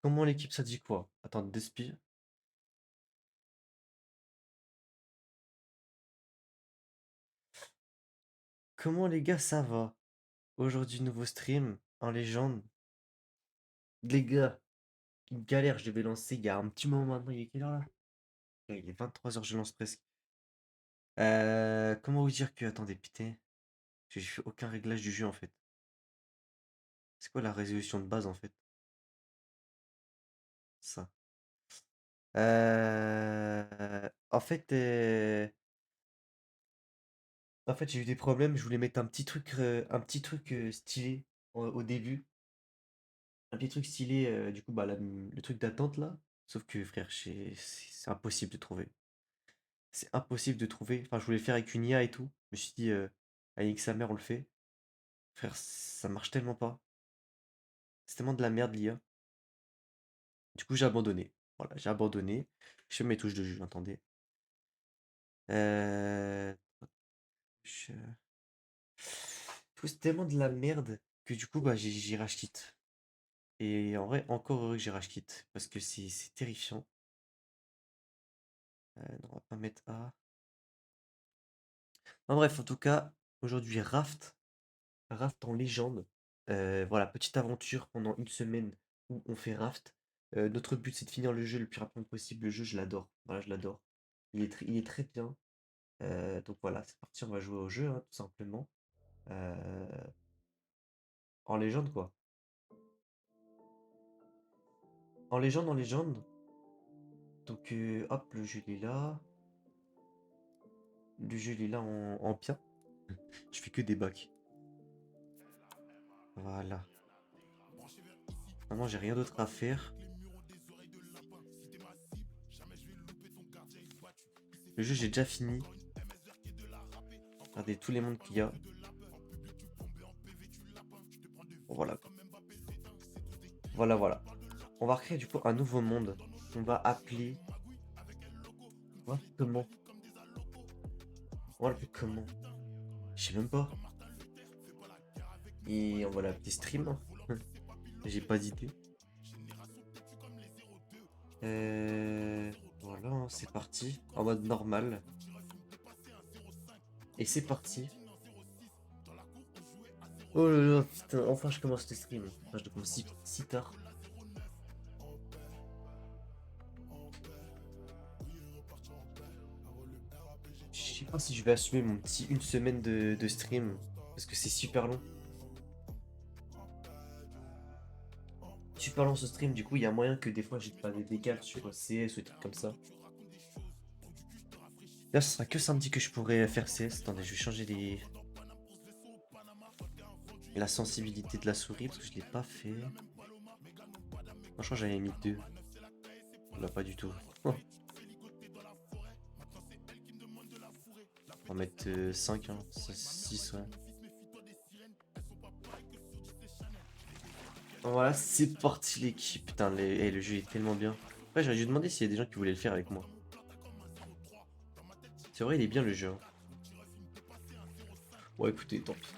Comment l'équipe ça dit quoi? Attends, Despi. Comment les gars ça va? Aujourd'hui nouveau stream en légende. Les gars, une galère, je devais lancer il y a un petit moment maintenant, il est quelle heure là? Ouais, il est 23 heures, je lance presque. Comment vous dire que... Attendez, putain. J'ai fait aucun réglage du jeu en fait. C'est quoi la résolution de base en fait? Ça. En fait, j'ai eu des problèmes, je voulais mettre un petit truc stylé au début. Un petit truc stylé, du coup, bah, le truc d'attente là. Sauf que frère, c'est impossible de trouver. C'est impossible de trouver. Enfin, je voulais le faire avec une IA et tout. Je me suis dit, avec sa mère, on le fait. Frère, ça marche tellement pas. C'est tellement de la merde l'IA. Du coup, j'ai abandonné. Voilà, j'ai abandonné. Je fais mes touches de jeu, attendez. Euh... je- Du coup, c'est tellement de la merde que du coup, bah, j'ai rage quit. Et en vrai, encore heureux que j'ai rage quit. Parce que c'est terrifiant. Non, on va pas mettre A. En bref, en tout cas, aujourd'hui, Raft en légende. Voilà, petite aventure pendant une semaine où on fait Raft. Notre but, c'est de finir le jeu le plus rapidement possible. Le jeu, je l'adore. Voilà, je l'adore. Il est très bien. Donc voilà, c'est parti, on va jouer au jeu, hein, tout simplement. Euh, En légende, quoi. En légende, en légende. Donc, hop, le jeu, il est là. Le jeu, il est là en bien. Je fais que des bacs. Voilà. Vraiment, j'ai rien d'autre à faire. Le jeu, j'ai déjà fini. Regardez tous les mondes qu'il y a. Bon, voilà. Voilà, voilà. On va créer du coup un nouveau monde. On va appeler. Ouais, comment? On va l'appeler comment? Je sais même pas. Et on va l'appeler stream. J'ai pas d'idée. Voilà, hein, c'est parti. En mode normal. Et c'est parti. Oh là là, putain, enfin je commence le stream. Enfin, je commence si tard. Je sais pas si je vais assumer mon petit une semaine de stream. Parce que c'est super long. Super long ce stream, du coup il y a moyen que des fois j'ai pas des décals sur CS ou des trucs comme ça. Là ce sera que samedi que je pourrais faire CS. Attendez, je vais changer la sensibilité de la souris parce que je l'ai pas fait. Franchement j'avais mis 2. Là pas du tout. On va mettre 5, hein. 6, ouais. Voilà, c'est parti l'équipe. Putain, le jeu est tellement bien. Ouais, j'aurais dû demander s'il y a des gens qui voulaient le faire avec moi. C'est vrai, il est bien le jeu, hein. Ouais, écoutez, tant pis.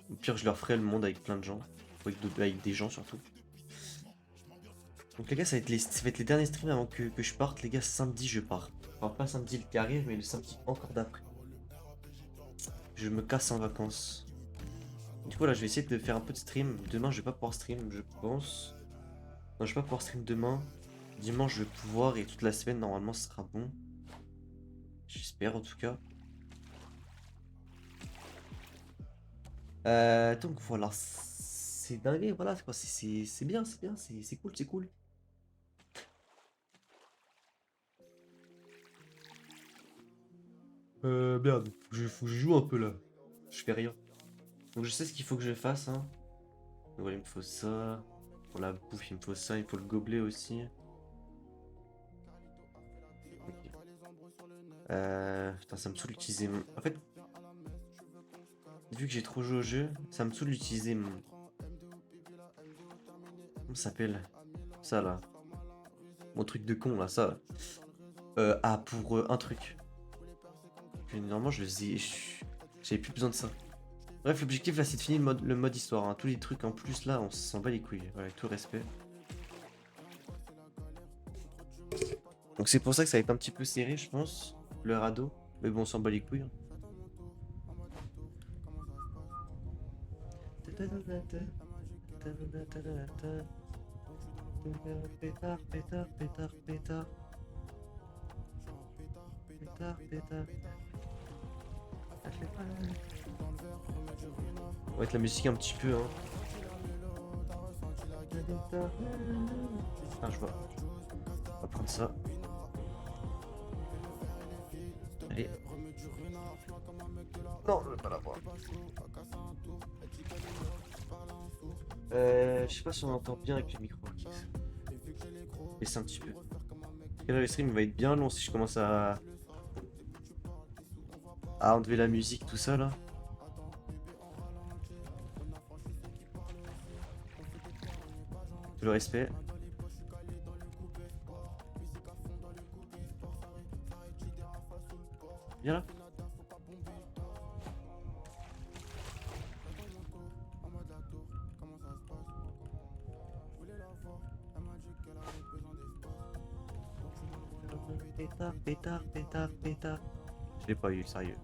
Au pire, je leur ferai le monde avec plein de gens. Avec des gens surtout. Donc les gars, ça va être les derniers streams avant que je parte. Les gars, samedi, je pars. Enfin, pas samedi qui arrive, mais le samedi encore d'après. Je me casse en vacances. Du coup, là, je vais essayer de faire un peu de stream. Demain, je vais pas pouvoir stream, je pense. Non, je vais pas pouvoir stream demain. Dimanche, je vais pouvoir et toute la semaine, normalement, ce sera bon. J'espère en tout cas. Donc voilà, c'est dingue, voilà, c'est quoi, c'est bien, c'est cool, c'est cool. Merde, faut que je joue un peu là. Je fais rien. Donc je sais ce qu'il faut que je fasse, hein. Donc, voilà, il me faut ça. Pour la bouffe, il me faut ça, il faut le gobelet aussi. Ok. Putain, ça me saoule d'utiliser mon... En fait, vu que j'ai trop joué au jeu, ça me saoule d'utiliser mon... Comment ça s'appelle? Ça là. Mon truc de con là, ça. Pour un truc. Que normalement, j'avais plus besoin de ça. Bref, l'objectif là, c'est de finir le mode histoire, hein. Tous les trucs en plus là, on s'en bat les couilles. Voilà, avec tout respect. Donc c'est pour ça que ça va être un petit peu serré, je pense, le radeau. Mais bon, on s'en bat les couilles, hein. Pétard, pétard, pétard, pétard. Pétard, pétard. On va mettre la musique un petit peu, hein. Ah, je vois. On va prendre ça. Allez. Non, je vais pas l'avoir. Je sais pas si on entend bien avec le micro. Baisse un petit peu. Et là, le stream il va être bien long si je commence à enlever la musique, tout ça là. Tout le respect. Viens là. Pétard, pétard, pétard, pétard. Je l'ai pas eu, sérieux.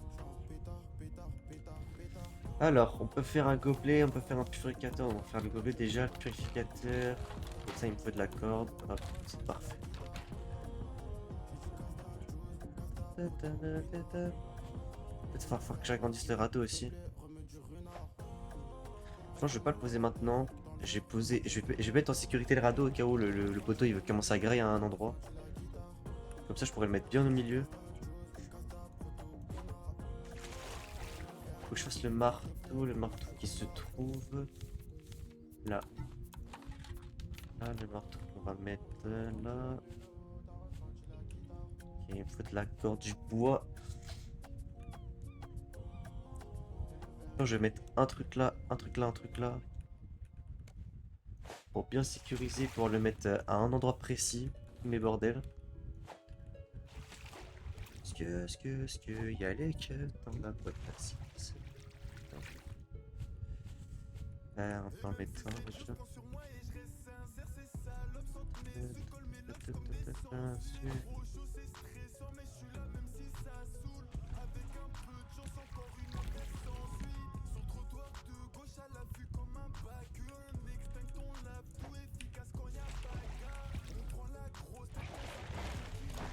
Alors, on peut faire un gobelet, on peut faire un purificateur. On va faire le gobelet déjà, le purificateur. Comme ça, il me faut de la corde. Hop, c'est parfait. Peut-être va falloir que j'agrandisse le radeau aussi. Je pense que je vais pas le poser maintenant. Je vais mettre en sécurité le radeau au cas où le poteau il va commencer à grailler à un endroit. Comme ça, je pourrais le mettre bien au milieu. Faut que je fasse le marteau qui se trouve là. Là, le marteau qu'on va mettre là. Ok, il me faut de la corde, du bois. Je vais mettre un truc là, un truc là, un truc là. Pour bien sécuriser, pour le mettre à un endroit précis. Mes bordels. Est-ce que y a les queues dans la boîte à six. On peut en mettre un déjà.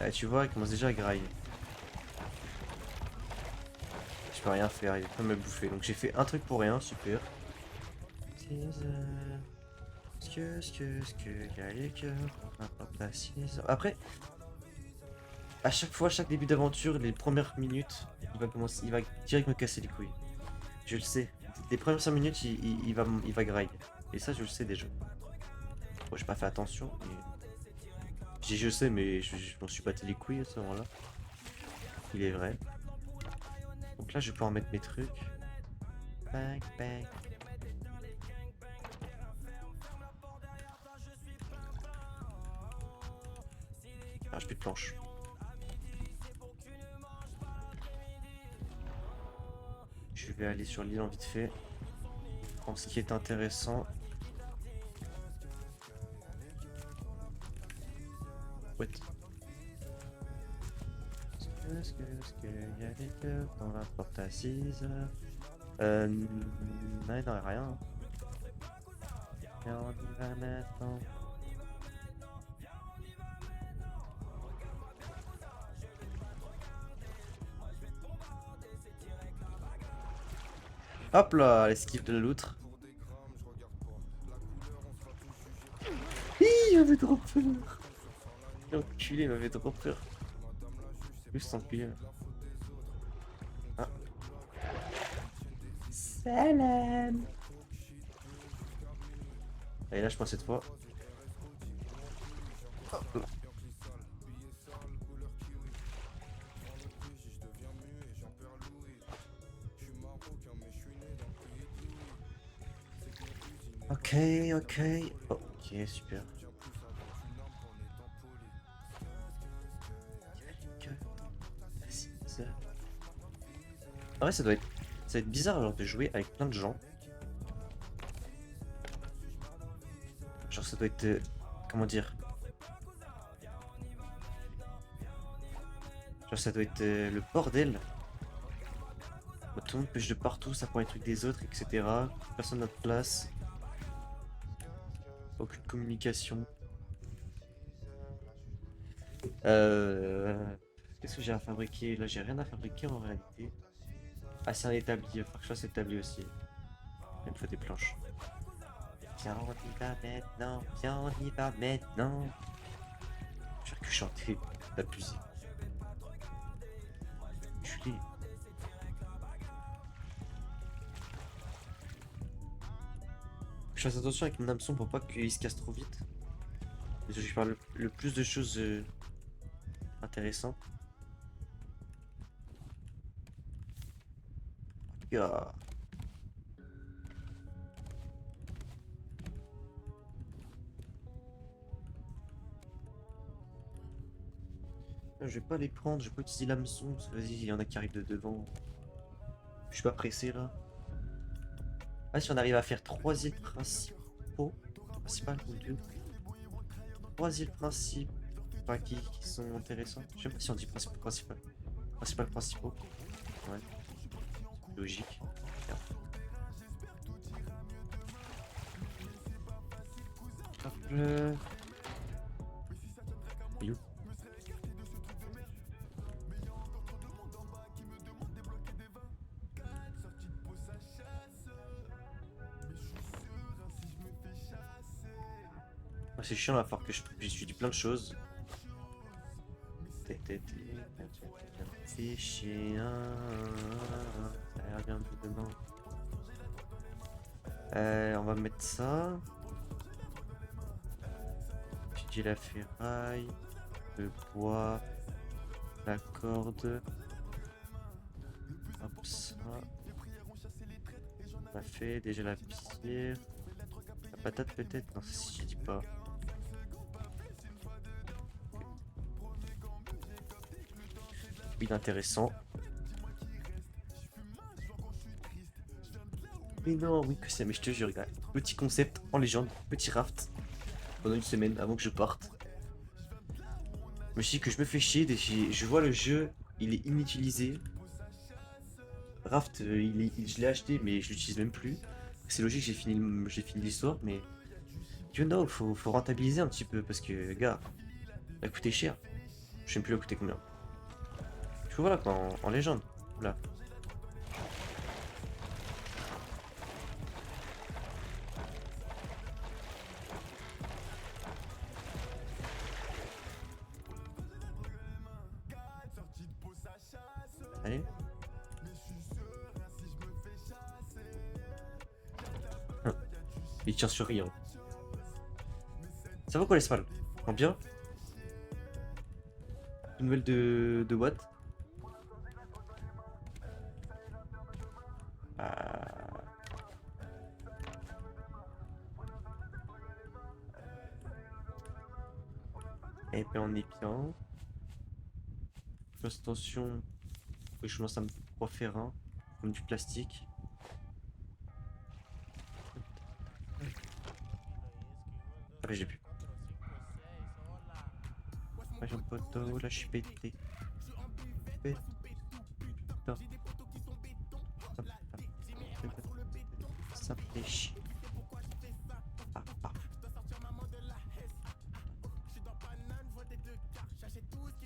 Ah, tu vois, il commence déjà à grailler. Je peux rien faire, il peut me bouffer. Donc j'ai fait un truc pour rien, super. Est-ce que y a les cœurs? Après, à chaque fois, chaque début d'aventure, les premières minutes, il va direct me casser les couilles. Je le sais. Les premières 5 minutes, il va grailler. Et ça, je le sais déjà. Bon, j'ai pas fait attention, mais... Je sais, mais je m'en suis battu les couilles à ce moment-là. Il est vrai. Donc là, je vais pouvoir mettre mes trucs. Bang, bang. Ah, j'ai plus de planches. Je vais aller sur l'île en vite fait. En ce qui est intéressant. What? Est-ce que y a des cœurs dans la porte assise? Non, il n'en a rien. Et on y va maintenant. Hop là, l'esquive de l'outre. Il m'avait trop peur. L'enculé, il m'avait trop peur. Juste enculé. Ah. Salam. Allez, lâche-moi cette fois. Hop là. Ok, ok. Ok, super. Ah ouais, ça va être bizarre genre de jouer avec plein de gens. Genre ça doit être... comment dire? Genre ça doit être le bordel. Bah, tout le monde pêche de partout, ça prend les trucs des autres, etc. Personne n'a de place. Aucune communication. Qu'est-ce que j'ai à fabriquer? Là, j'ai rien à fabriquer en réalité. Ah, c'est un établi. Il va falloir que je fasse établi aussi. Il me faut des planches. Viens, on y va maintenant. Viens, on y va maintenant. Je vais faire que chanter la musique. Je l'ai. Je fasse attention avec mon hameçon pour pas qu'il se casse trop vite. Parce que je parle le plus de choses intéressantes. Ah. Je vais pas les prendre, je vais pas utiliser l'hameçon. Parce que vas-y, il y en a qui arrivent de devant. Je suis pas pressé là. Ah, si on arrive à faire 3 îles principaux. Principales ou 2. 3 îles principaux. Enfin, qui sont intéressants. Je sais pas si on dit principal. Principaux. Ouais. Logique. Merde. Hop là. You. Ah, c'est chiant, il va falloir que je dis plein de choses. C'est chiant. Ça a l'air bien tout dedans. On va mettre ça. J'ai dit la ferraille, le bois, la corde. Hop, ça. On a fait déjà la pierre. La patate peut-être? Non, si je dis pas. Oui, intéressant. Mais non, oui que c'est, mais je te jure, gars. Petit concept en légende, petit raft. Pendant une semaine avant que je parte. Je me suis dit que je me fais chier, je vois le jeu, il est inutilisé. Raft, je l'ai acheté, mais je l'utilise même plus. C'est logique, j'ai fini l'histoire, mais you know, faut rentabiliser un petit peu parce que, gars, ça a coûté cher. Je sais même plus, il a coûté combien. Tu vois, voilà quoi, en légende. Là. Allez. Il tient sur rien. Ça va quoi l'espagne? En bien? Une nouvelle de Watt? Et puis on est bien. Fais attention. Faut que je commence à me refaire un. Comme du plastique. Ah mais j'ai plus. Ah, j'ai un poteau, là je suis pété. Pété. Putain. Ça fait chier. Ah, ah.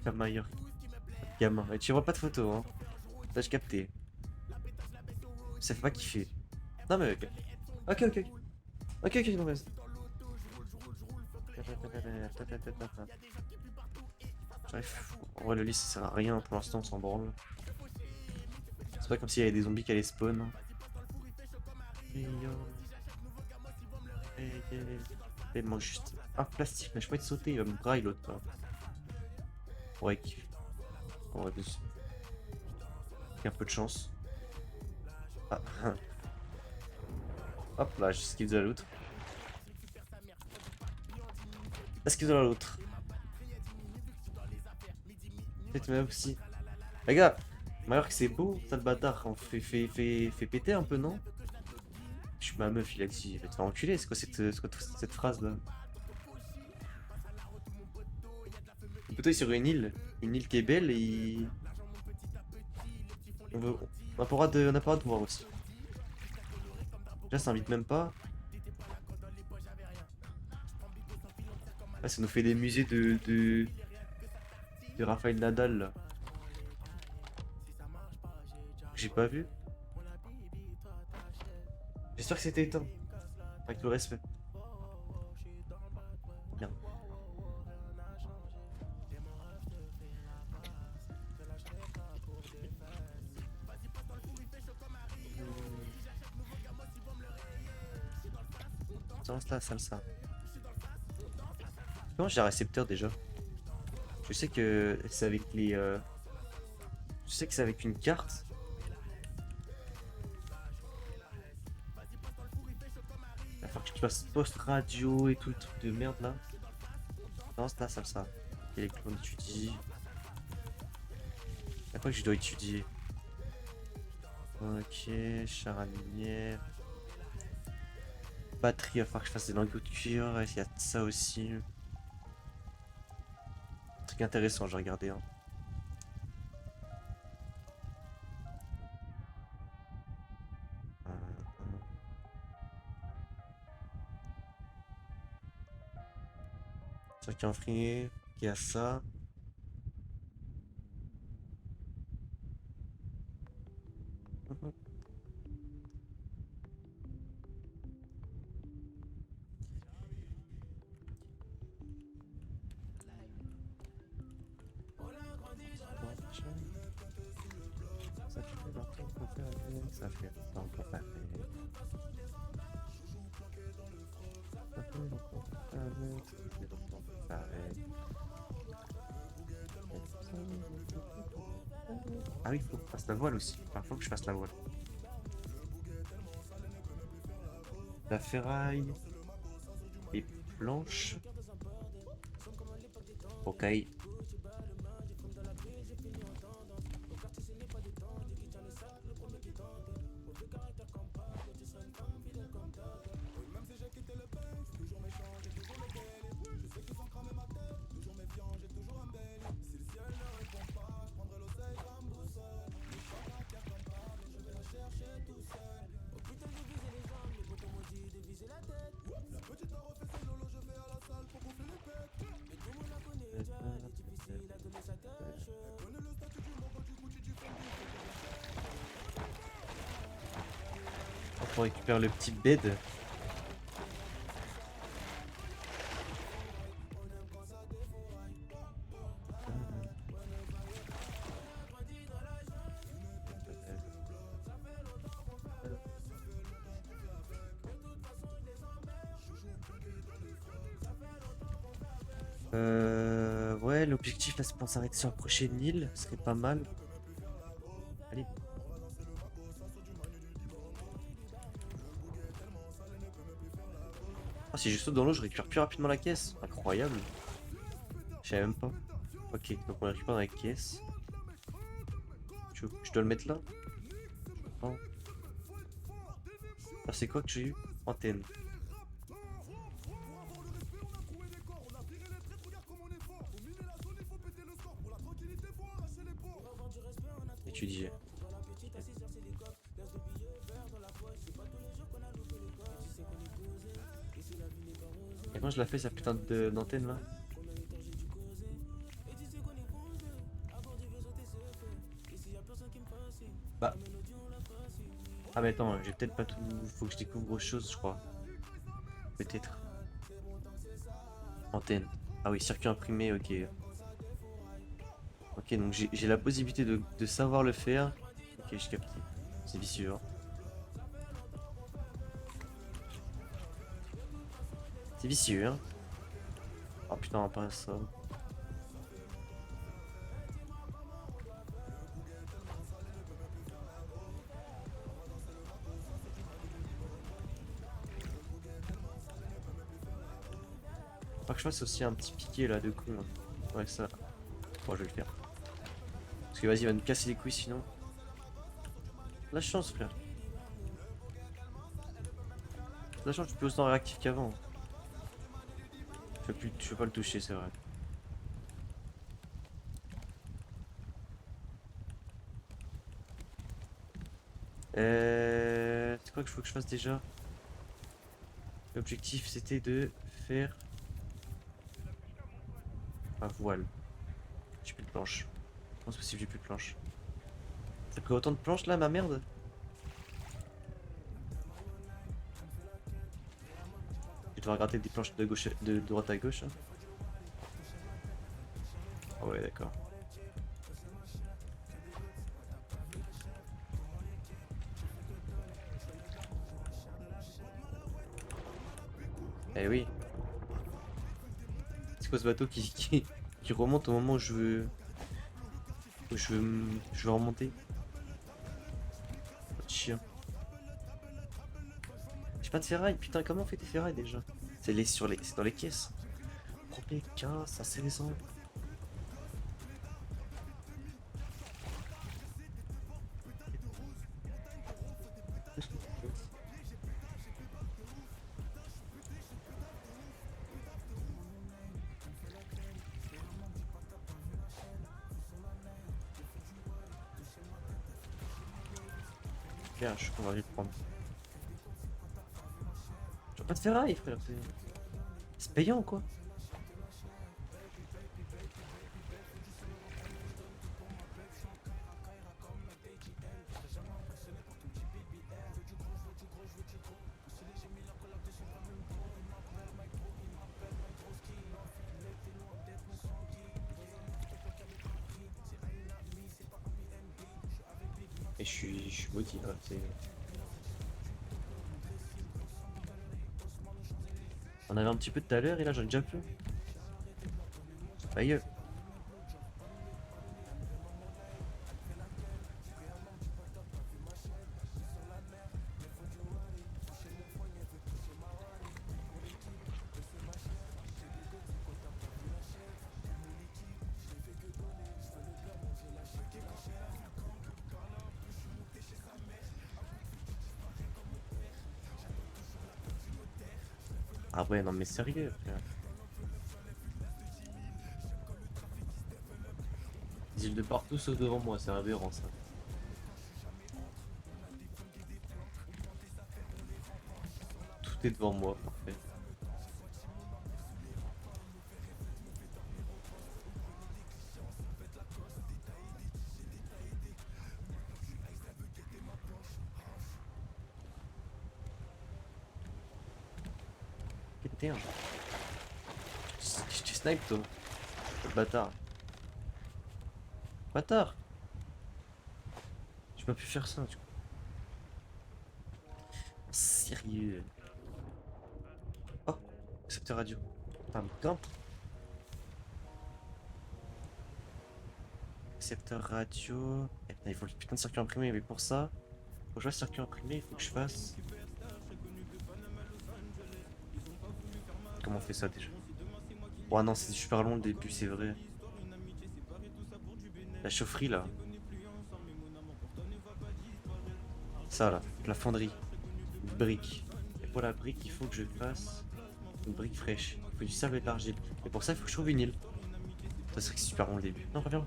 Camailleur. Gamin. Et tu vois pas de photo, hein. Ça, j'ai capté. Ça fait pas kiffer. Non, mais ok. Ok, ok. Ok, ok, non, vas-y. Bref, en vrai, le lit ça sert à rien pour l'instant, on s'en branle. C'est pas comme s'il y avait des zombies qui allaient spawn. Il manque juste un plastique, mais je peux être sauté, il va me braille l'autre là. Ouais, on va dessus. Un peu de chance. Ah. Hop là, j'esquive de la loot. Esquive de la loot. Peut-être même aussi. Les gars, malheur que c'est beau, ça le bâtard. On fait péter un peu, non? Je suis ma meuf, il a dit, va te faire enculer. C'est quoi cette phrase là? Le poteau est sur une île. Une île qui est belle et on a pas le droit on a pas le droit de voir aussi. Là, ça invite même pas. Ah, ça nous fait des musées de Rafael Nadal là. J'ai pas vu. J'espère que c'était éteint. Avec le respect. Merde. Tiens, là, salsa. Comment j'ai un récepteur déjà? Je sais que c'est avec les. Je sais que c'est avec une carte. Il va falloir que tu fasses post radio et tout le truc de merde là. Non, c'est la salsa. Électron étudie. À quoi que je dois étudier? Ok, char à lumière. Batterie, il va falloir que je fasse des lingots de cuir. Il y a ça aussi. Un truc intéressant, j'ai regardé. Hein. Truc imprimé. Il y a ça. Ça fait longtemps qu'on fait avec, ça fait longtemps qu'on fait avec. Ça fait longtemps qu'on fait avec, ça fait longtemps qu'on fait avec. Ah oui, il faut que je fasse la voile aussi. Enfin, faut que je fasse la voile. La ferraille. Les planches. Ok. On récupère le petit bed. Ouais, l'objectif là c'est pour s'arrêter sur la prochaine île, ce serait pas mal. Allez. Ah, si je saute dans l'eau, je récupère plus rapidement la caisse. Incroyable. Je savais même pas. Ok, donc on récupère dans la caisse. Je dois le mettre là? Non. Ah, c'est quoi que j'ai eu? Antenne. Étudier. Et quand je la fais, sa putain d'antenne là? Bah. Ah, mais attends, j'ai peut-être pas tout. Faut que je découvre autre chose, je crois. Peut-être. Antenne. Ah oui, circuit imprimé, ok. Ok, donc j'ai la possibilité de savoir le faire. Ok, je capte. C'est vicieux. Hein. C'est vicieux, hein. Oh putain, pas ça. Faut que je fasse aussi un petit piqué là de con. Là. Ouais, ça. Bon, je vais le faire. Parce que vas-y, il va nous casser les couilles sinon. La chance, frère. La chance, tu peux autant réactif qu'avant. Je peux pas le toucher, c'est vrai. C'est quoi qu'il faut que je fasse déjà? L'objectif c'était de faire un voile. J'ai plus de planches. Comment c'est possible, j'ai plus de planches? T'as pris autant de planches là, ma merde? Je dois gratter des planches de gauche, de droite à gauche. Hein. Ah ouais, d'accord. Eh oui. C'est quoi ce bateau qui remonte au moment où je veux. Je veux remonter? Oh, chien. J'ai pas de ferraille, putain, comment on fait des ferrailles déjà? C'est dans les caisses. Premier 15 à 16 ans. Bien, on va aller le prendre. J'ai pas de ferraille, frère. C'est payant, quoi. Et je suis maudit, là. On avait un petit peu tout à l'heure et là j'en ai déjà plus. Aïe. Ah ouais, non mais sérieux, frère. Des îles de partout sauf devant moi, c'est aberrant ça. Tout est devant moi, parfait. Putain. Je t'ai snipe toi. Le bâtard. Bâtard. J'ai pas pu faire ça, du coup. Sérieux. Oh, récepteur radio. Putain, mais grimpe. Récepteur radio. Eh putain, il faut le putain de circuit imprimé, mais pour ça, faut que je fasse circuit imprimé, il faut que je fasse. Comment on fait ça déjà? Oh non, c'est super long le début, c'est vrai. La chaufferie là. Ça là, la fonderie. Une brique. Et pour la brique, il faut que je fasse une brique fraîche. Il faut du sable et de l'argile. Et pour ça, il faut que je trouve une île. Ça serait super long le début. Non, reviens.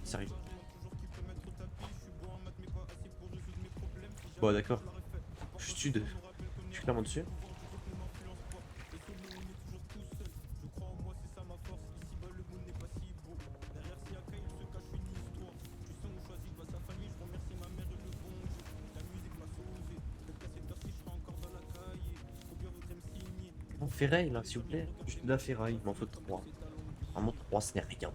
Sérieux. Bon, d'accord. Je suis de. Je suis clairement dessus. Bon, ferraille là, s'il vous plaît. Juste de la ferraille, il m'en faut 3. Vraiment 3, ce n'est rien.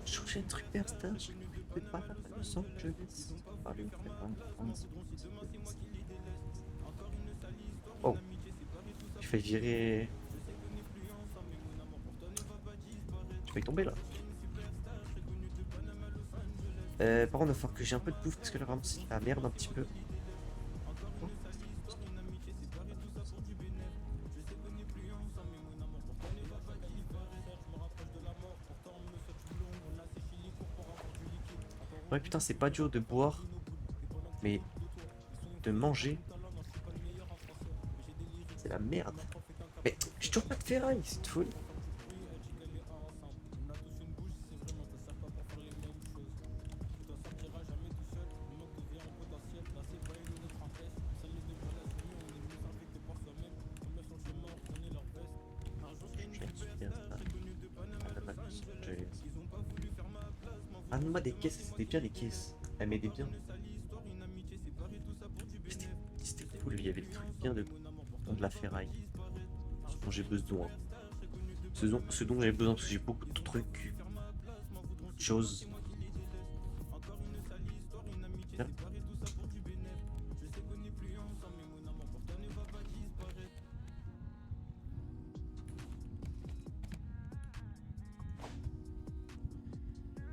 Changer de truc d'Erstage. C'est pas la Los Angeles. Allez, oh, tu fais virer. Tu fais tomber là. Par contre, il va falloir que j'ai un peu de bouffe parce que là, vraiment, c'est la merde un petit peu. Ouais, putain, c'est pas dur de boire, mais de manger, c'est la merde. Mais j'ai toujours pas de ferraille, c'est folie. Ramène-moi des caisses, c'était bien les caisses. Elle m'aidait bien. C'était c'était cool, il y avait des trucs bien de la ferraille. Ce dont j'ai besoin. Ce dont j'ai besoin, parce que j'ai beaucoup de trucs, beaucoup de choses. Bien.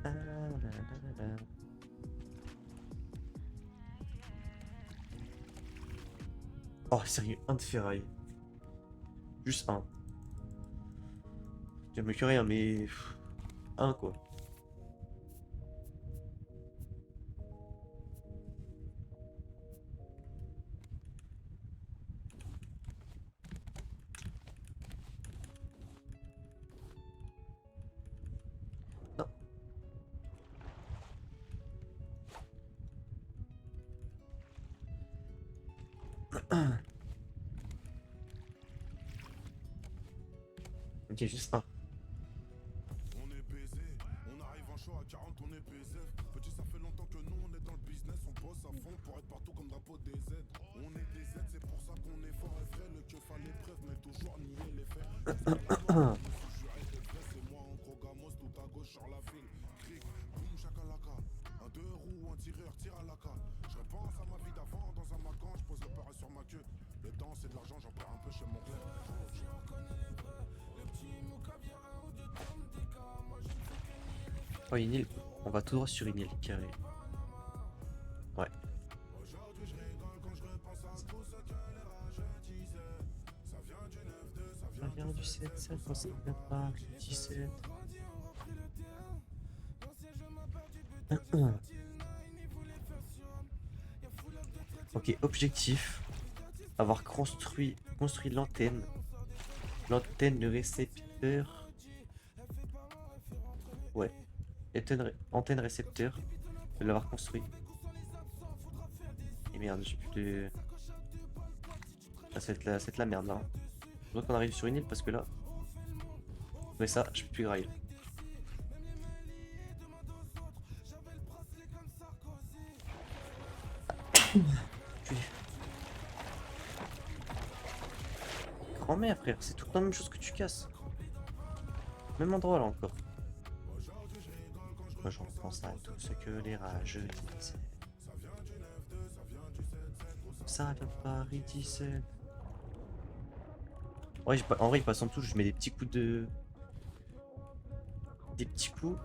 Ah, là, là, là, là. Oh, sérieux, un de ferraille. Juste un. J'aime mieux que rien, mais. Un quoi. Non. Ok, juste un. On est baisé, on arrive en show à 40, on est baisé. Petit, ça fait longtemps que nous on est dans le business, on bosse à fond pour être partout comme drapeau des Z. On est des Z, c'est pour ça qu'on est fort et vrai. Le keuf à l'épreuve, mais toujours nier les faits. Jusqu'à la mort, je me suis juré d'être vrai, c'est moi en gros gamos, tout à gauche sur la file. Cric, boum, chakalaka. Un deux roues, un tireur, tire à la ca. Je repense à ma vie d'avant dans un macan, je pose le pareil sur ma queue. Le temps c'est de l'argent, j'en perds un peu chez mon club. Oh, une île. On va tout droit sur une île, carré. Ouais. Aujourd'hui je rigole quand je repense à tout ce que les rageux disaient. Ça vient du 9-2, ça Ça vient vient du du 7-7, quand ça vient pas du 17. Ok, objectif. Avoir construit l'antenne, le récepteur. Ouais, antenne récepteur. De l'avoir construit. Et merde, j'ai plus de. Ah, ça va être la merde là. Faudrait qu'on arrive sur une île parce que là. Mais ça, je peux plus grailler. Puis, grand-mère, frère, c'est tout le temps la même chose que tu casses. Même endroit là encore. Moi, je repense à tout ce que les rageux disaient. Ça vient de Paris 17. Ouais, en vrai, il passe en dessous, je mets des petits coups de. Des petits coups.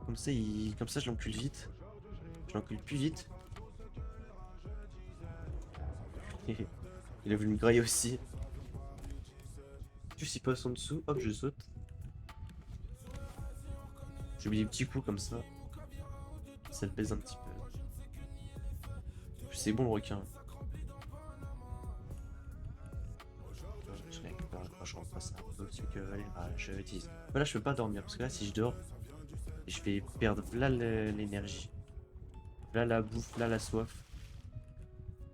Comme ça, je l'encule vite. Je l'encule plus vite. Il a voulu me grailler aussi. Juste, il passe en dessous. Hop, je saute. Je mets des petits coups comme ça. Ça le pèse un petit peu. C'est bon le requin. Je repasse un peu ce que les rageux disent. Voilà, je peux pas dormir parce que là, si je dors, je vais perdre là l'énergie. Là, la bouffe, là, la soif.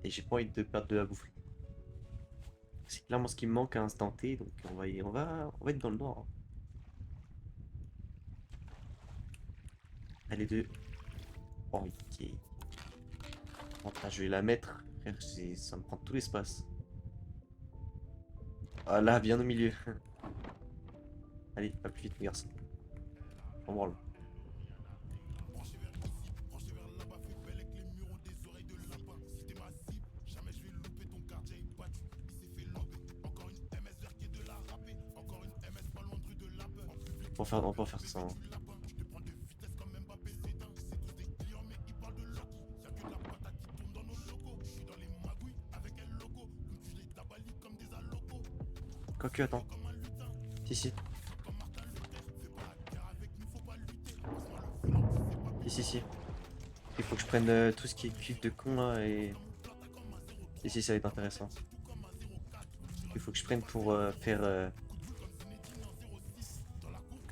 Et j'ai pas envie de perdre de la bouffe. C'est clairement ce qui me manque à instant T, donc on va être dans le noir, hein. Elle est de. Oh, ok. Bon, là, je vais la mettre. Frère, ça me prend tout l'espace. Ah là, bien au milieu. Allez, pas plus vite, mon garçon. On branle. On peut faire ça, hein. Quoique, attends. Si, si. Si, si, si. Il faut que je prenne tout ce qui est cuivre de con là et. Si, si, ça va être intéressant. Il faut que je prenne pour faire.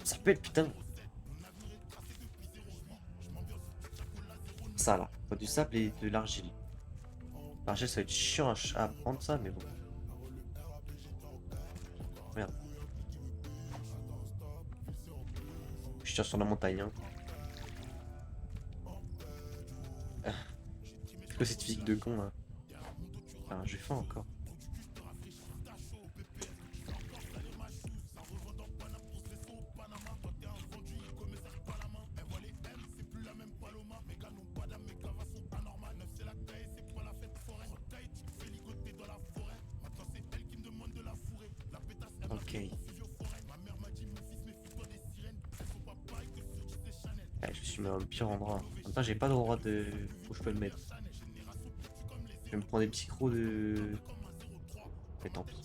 Ça peut être putain. Ça là. Faut du sable et de l'argile. L'argile, ça va être chiant à prendre ça, mais bon. Merde. Je tire sur la montagne, hein. C'est quoi cette physique de con là? Ah, j'ai faim encore. Ok. Ah, je suis mis dans le pire endroit. En même temps, j'ai pas d'endroit de où je peux le mettre. Je vais me prendre des petits crocs de. Mais tant pis.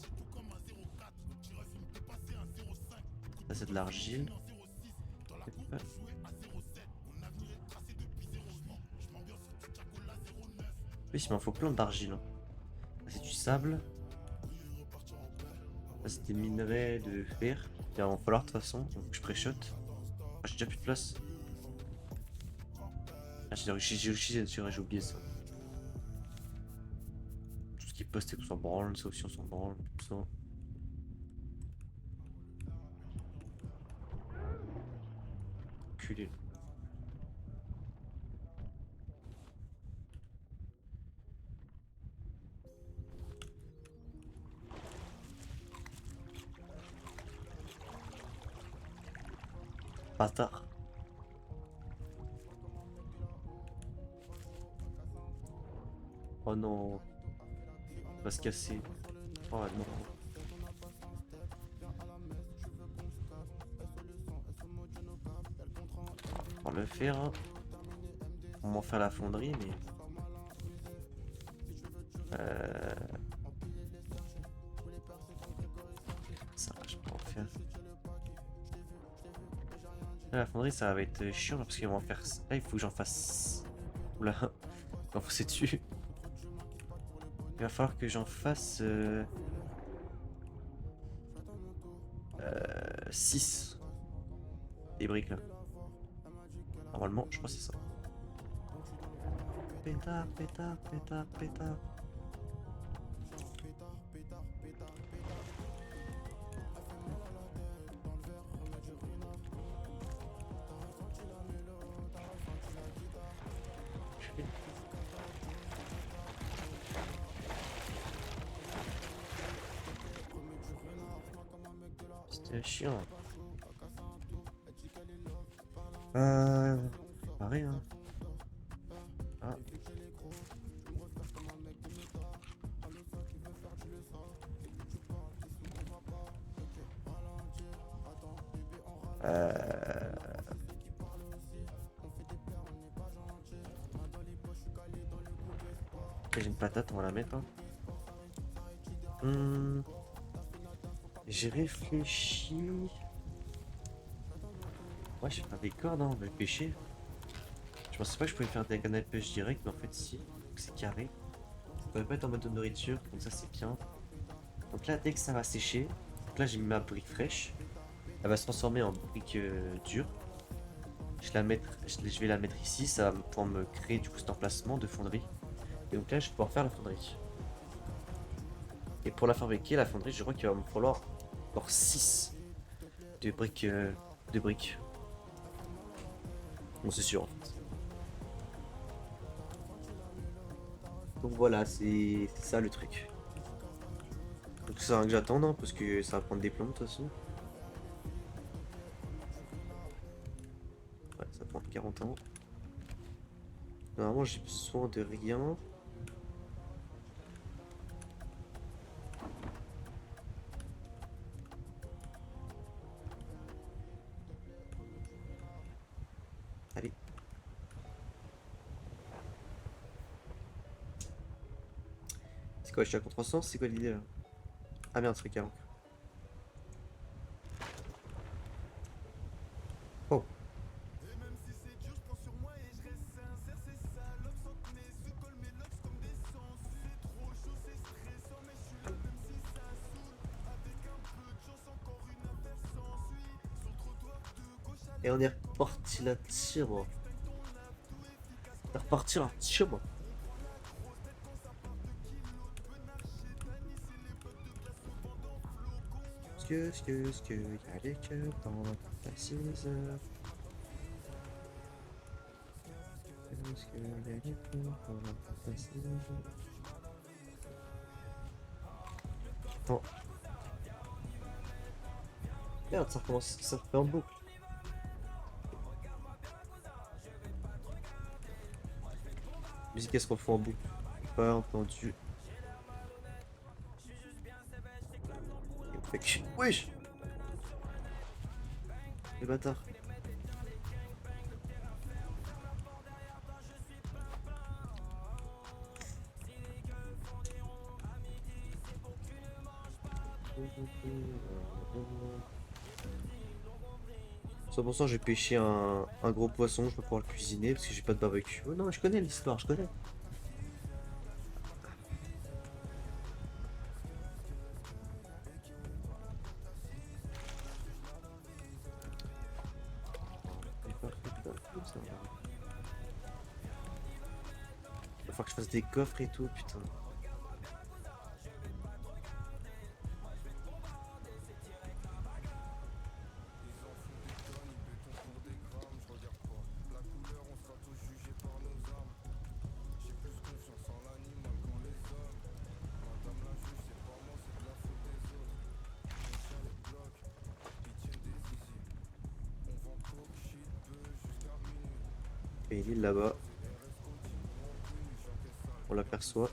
Ça, c'est de l'argile. Oui, il m'en faut plein d'argile, hein. Ça, c'est du sable. Ça, c'est des minerais de fer. Il va en falloir de toute façon. Donc, je préchote. Ah, j'ai déjà plus de place. Ah, j'ai oublié ça. Tout ce qui est posté, qu'on s'en branle. Ça aussi, on s'en branle. Tout ça. Culé. Bâtard. Oh non. Il va se casser. Oh non. On va le faire, hein. On va en faire la fonderie, mais. Ça, je peux en faire. Là, la fonderie, ça va être chiant parce qu'ils vont en faire. Là, il faut que j'en fasse. Oula, on va foncer dessus. Il va falloir que j'en fasse 6 des briques là. Normalement, je crois que c'est ça. Pétard, pétard, pétard, pétard. C'était chiant. Pareil, hein. Ah. Ok, j'ai une patate, on va la mettre, hein. J'ai réfléchi. Ouais, je vais faire des cordes, hein, on va pêcher. Je pensais pas que je pouvais faire des canaux de pêche direct, mais en fait, si. C'est carré. Ça peut pas être en mode de nourriture, comme ça, c'est bien. Donc là, dès que ça va sécher, donc là, j'ai mis ma brique fraîche. Elle va se transformer en brique dure. Je vais la mettre ici, ça va pouvoir me créer du coup cet emplacement de fonderie. Et donc là, je vais pouvoir faire la fonderie. Et pour la fabriquer, la fonderie, je crois qu'il va me falloir encore 6 de briques. De briques. Bon, c'est sûr en fait. Donc voilà, c'est ça le truc. Donc ça va que j'attende, hein, parce que ça va prendre des plombs de toute façon. Ouais, ça va prendre 40 ans. Normalement, j'ai besoin de rien. Allez. C'est quoi, je suis à contresens? C'est quoi l'idée là? Ah merde, c'est 40. Oh. Et on est reparti là-dessus, moi. On est reparti là-dessus, moi. Y'a les cœurs dans la 6 heures. Est-ce que y a des plans pour la passer? Attends, merde, ça recommence, ça fait en boucle. Musique, qu'est-ce qu'on fait en boucle? Pas entendu. Mec, wesh! Les bâtards. Pour ça, j'ai pêché un gros poisson, je vais pouvoir le cuisiner parce que j'ai pas de barbecue. Oh non, je connais l'histoire, je connais. J'ai pas fait de tout ça. Il va falloir que je fasse des coffres et tout, putain. Et une île là-bas. On l'aperçoit.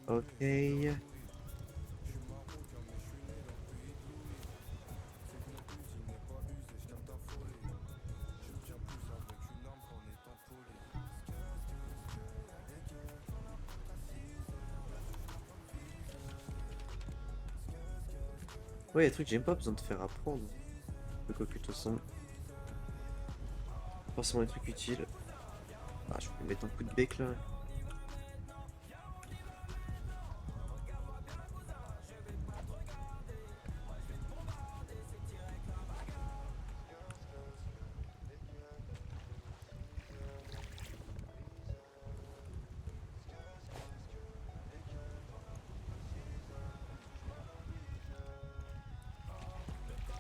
Ok. Ouais, il y a des trucs que j'ai même pas besoin de faire apprendre. Le cocu, de toute façon. Forcément des trucs utiles. Ah, je peux mettre un coup de bec là.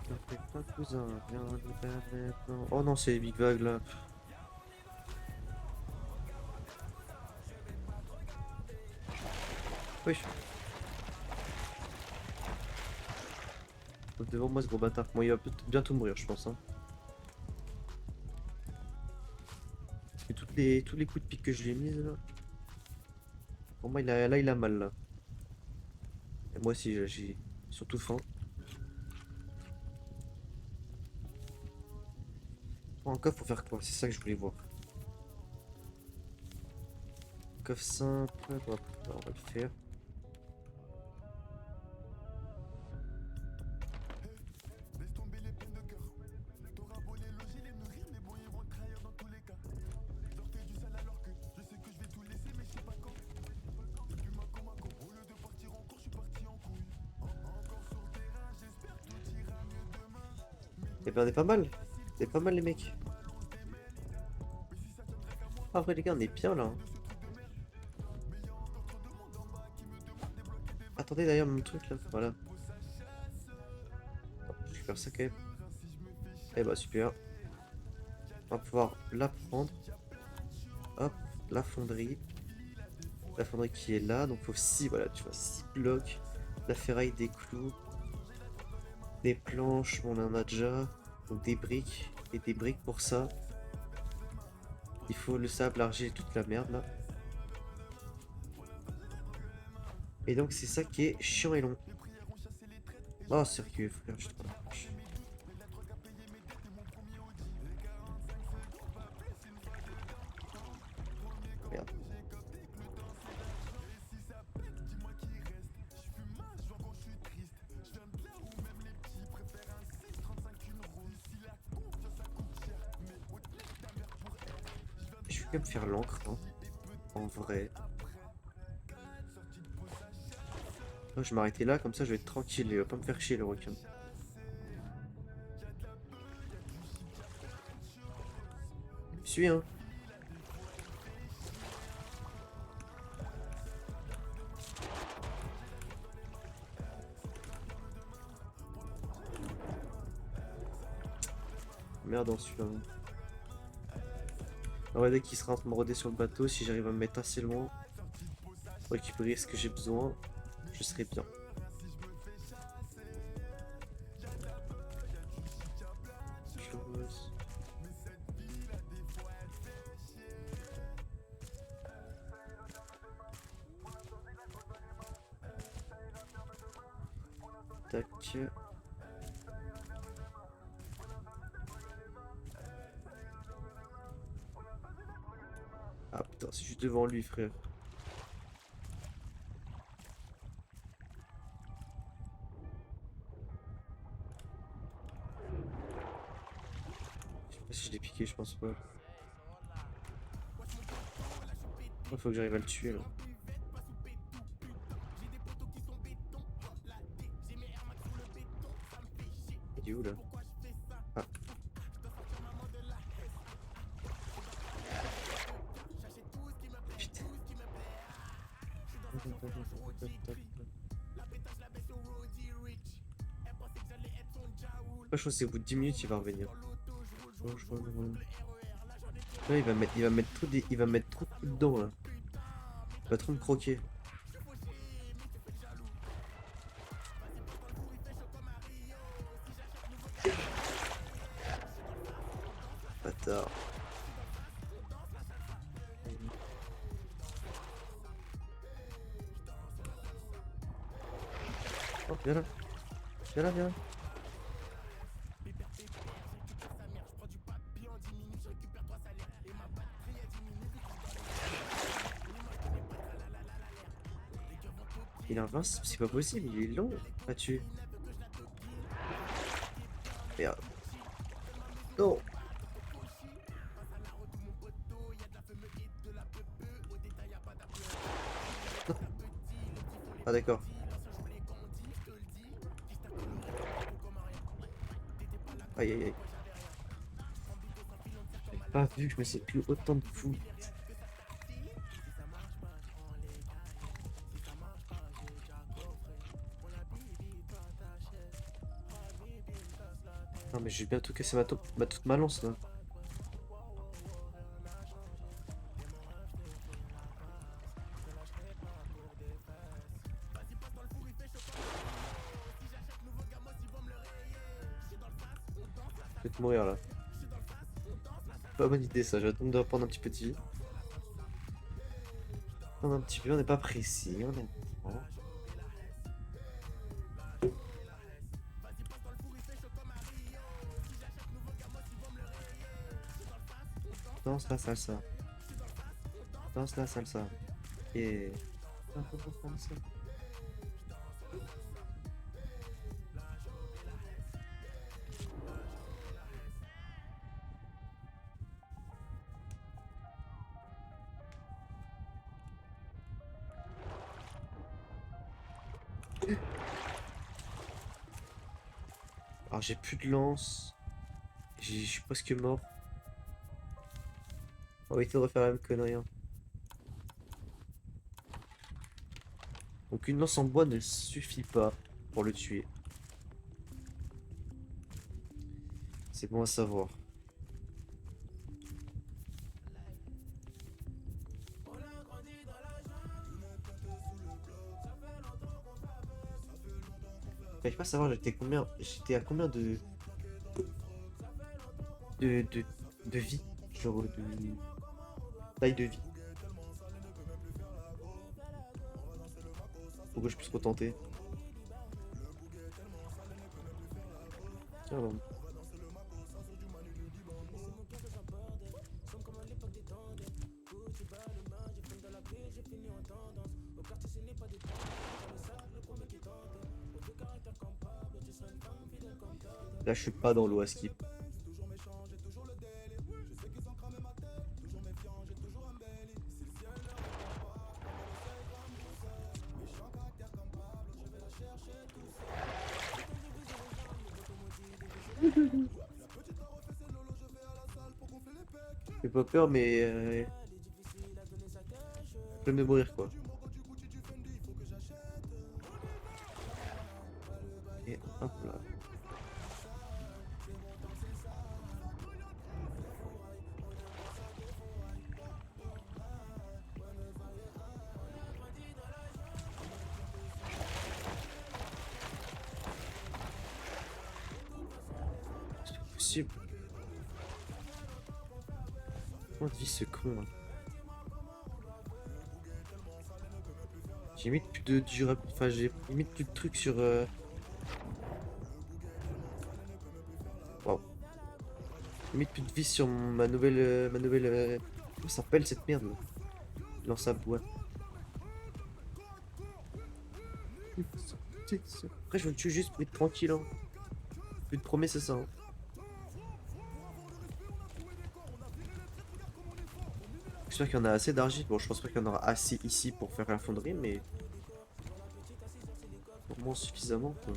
T'en fais pas, cousin, viens, on y va maintenant. Oh non, c'est les big vagues là. Oui. Devant moi ce gros bâtard. Bon, il va bientôt mourir, je pense. Hein. Et tous les coups de pique que je lui ai mis là. Pour moi, il a mal là. Et moi aussi, j'ai surtout faim. Un coffre pour faire quoi? C'est ça que je voulais voir. Coffre simple. Hop, on va le faire. Et ben on est pas mal. On est pas mal les mecs. Ah, après les gars, on est bien là. Hein. Attendez d'ailleurs mon truc là. Voilà. Je vais faire ça quand même. Eh bah super. On va pouvoir la prendre. Hop, la fonderie. La fonderie qui est là. Donc faut 6, voilà, tu vois, 6 blocs. La ferraille, des clous. Des planches, on en a déjà. Donc des briques. Et des briques pour ça. Il faut le sable, l'argile, toute la merde là. Et donc c'est ça qui est chiant et long. Oh sérieux frère, je te relâche. Merde. Je vais quand même faire l'encre, hein, en vrai. Oh, je vais m'arrêter là, comme ça je vais être tranquille et va pas me faire chier le requin. Je suis hein. Merde dans celui-là. Ah ouais, dès qu'il sera en train de me rôder sur le bateau, si j'arrive à me mettre assez loin pour récupérer ce que j'ai besoin, je serai bien. Chose. Tac. Ah putain, c'est juste devant lui, frère. Je sais pas si je l'ai piqué, je pense pas. Il faut que j'arrive à le tuer là. Il est où là? Ah. Putain. Je pense que c'est au bout de 10 minutes il va revenir. Là, il va mettre trop il va mettre trop de coups dedans là. Il va trop me croquer. Bâtard. Oh, viens là. Viens là, viens là. Il est invincible, c'est pas possible, il est long à tuer. Merde. Non. Ah d'accord. Aïe aïe aïe. J'ai pas vu que je me suis pris autant de fous. Non mais j'ai bientôt cassé toute ma lance là. Je vais te mourir là. Pas bonne idée ça, j'attends de reprendre un petit peu de vie. Prendre un petit peu, on n'est pas pressé, on est... Danse la salsa. Danse la salsa. Et... Alors j'ai plus de lance. Je suis presque mort. On va éviter de refaire la même connerie. Hein. Donc une lance en bois ne suffit pas pour le tuer. C'est bon à savoir. J'arrive pas à savoir j'étais à combien de, de, de vie, genre de taille de vie. Pour que je puisse retenter. Tiens, non. Là, je suis pas dans l'eau à skip. J'ai pas peur, mais je vais me mourir quoi. Et hop là. possible. Comment de vie ce con là. J'ai limite plus de durable. Enfin, j'ai limite plus de trucs sur. Waouh. Limite plus de vie sur ma nouvelle. Comment ça s'appelle cette merde là? Dans sa boîte. Après, je me tue juste pour être tranquille. Hein. Plus de promesses, c'est ça. Hein. J'espère qu'il y en a assez d'argile. Bon, je pense pas qu'il y en aura assez ici pour faire la fonderie, mais au moins suffisamment. Quoi.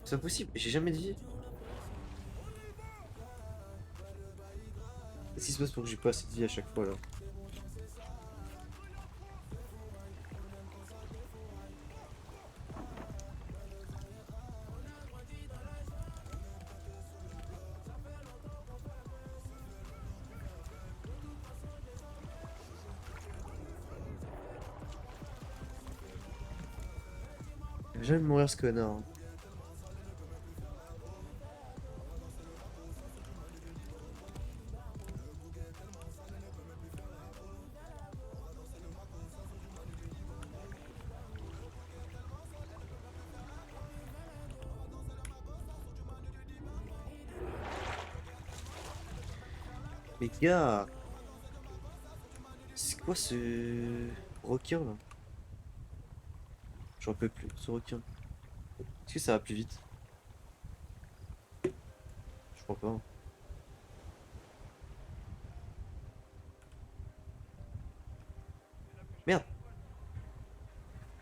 C'est impossible, j'ai jamais de vie. Qu'est-ce qui se passe pour que j'ai pas assez de vie à chaque fois là? Il va jamais mourir ce connard. Hein. Mais gars, c'est quoi ce requin là? J'en peux plus, ce requin. Est-ce que ça va plus vite? Je crois pas. Hein. Merde!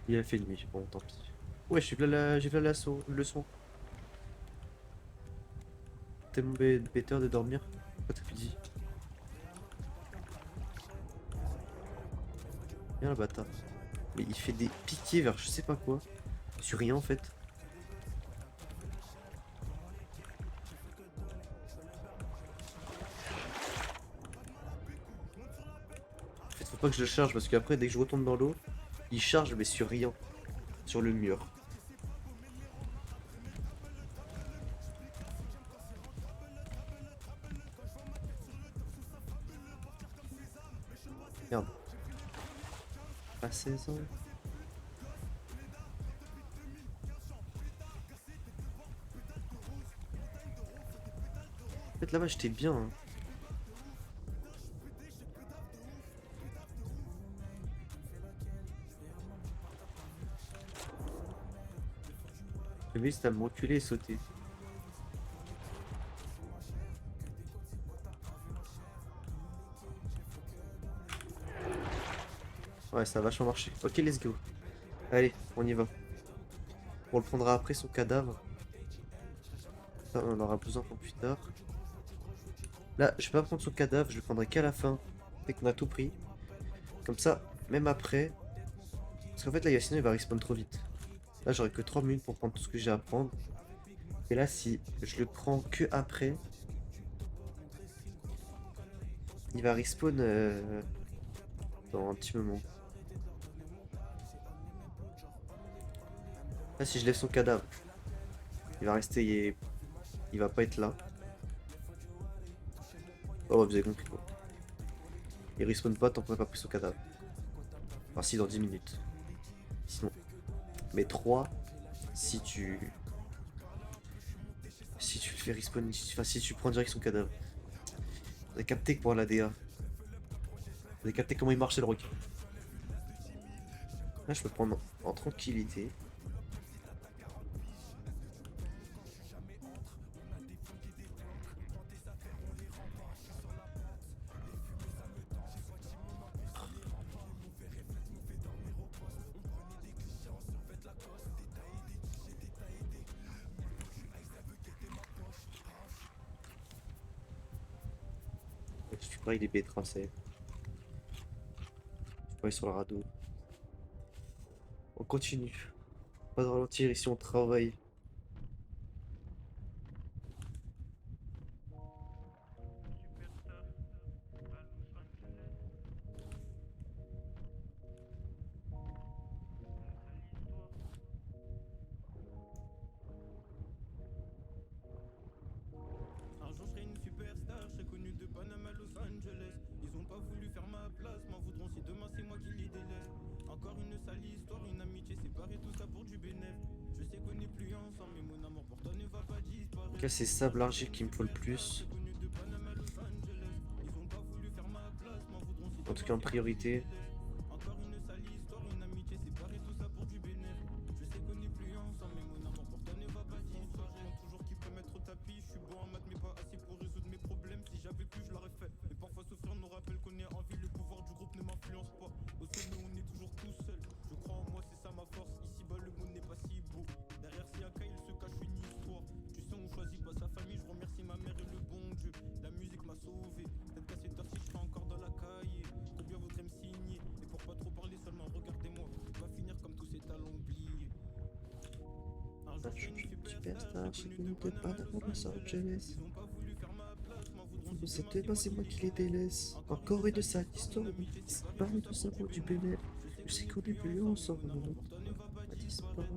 Il a fait nuit, bon tant pis. Ouais, j'ai fait la leçon. Tellement bêteur de dormir. Pourquoi t'as plus dit? Viens le bâtard. Mais il fait des piquets vers je sais pas quoi. Sur rien en fait. En fait, faut pas que je le charge parce qu'après, dès que je retourne dans l'eau, il charge mais sur rien. Sur le mur. Merde. À 16 ans. En fait, là-bas, j'étais bien. Hein. Le c'était à me reculer et sauter. Ouais, ça a vachement marché. Ok, let's go. Allez, on y va. On le prendra après son cadavre. Ça, on en aura besoin pour plus tard. Là, je vais pas prendre son cadavre, je le prendrai qu'à la fin. Dès qu'on a tout pris. Comme ça, même après. Parce qu'en fait, là, sinon, il va respawn trop vite. Là, j'aurai que 3 minutes pour prendre tout ce que j'ai à prendre. Et là, si je le prends que après, il va respawn dans un petit moment. Là, si je lève son cadavre, il va rester. Il va pas être là. Oh, vous avez compris quoi. Il respawn pas tant qu'on n'a pas pris son cadavre. Enfin, si, dans 10 minutes. Sinon. Mais 3, si tu. Si tu le fais respawn. Enfin, si tu prends direct son cadavre. Vous avez capté que pour l'ADA. Vous avez capté comment il marchait le requin. Là, je peux prendre en tranquillité. Je crois qu'il est bétracé. Je crois sur le radeau. On continue. Pas de ralentir ici, on travaille. Donc là, c'est sable argile qu'il me faut le plus. En tout cas, en priorité. Superstar, chez nous de Panama, Los Angeles. Cette demain, c'est moi qui les délaisse. Encore une sale histoire, oui. Parle tout ça pour du bénéfice. Je sais qu'on est plus ensemble, on va disparaître.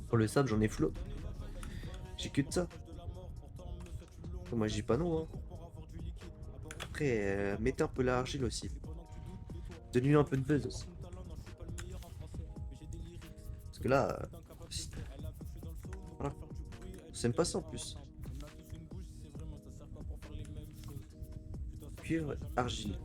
Pour le sable, j'en ai flot. J'ai que de ça. Moi, je dis pas non, hein. Après, mettez un peu l'argile aussi. Donnez-lui un peu de buzz aussi. Parce que là, voilà. C'est pas ça en plus. Cuivre, argile.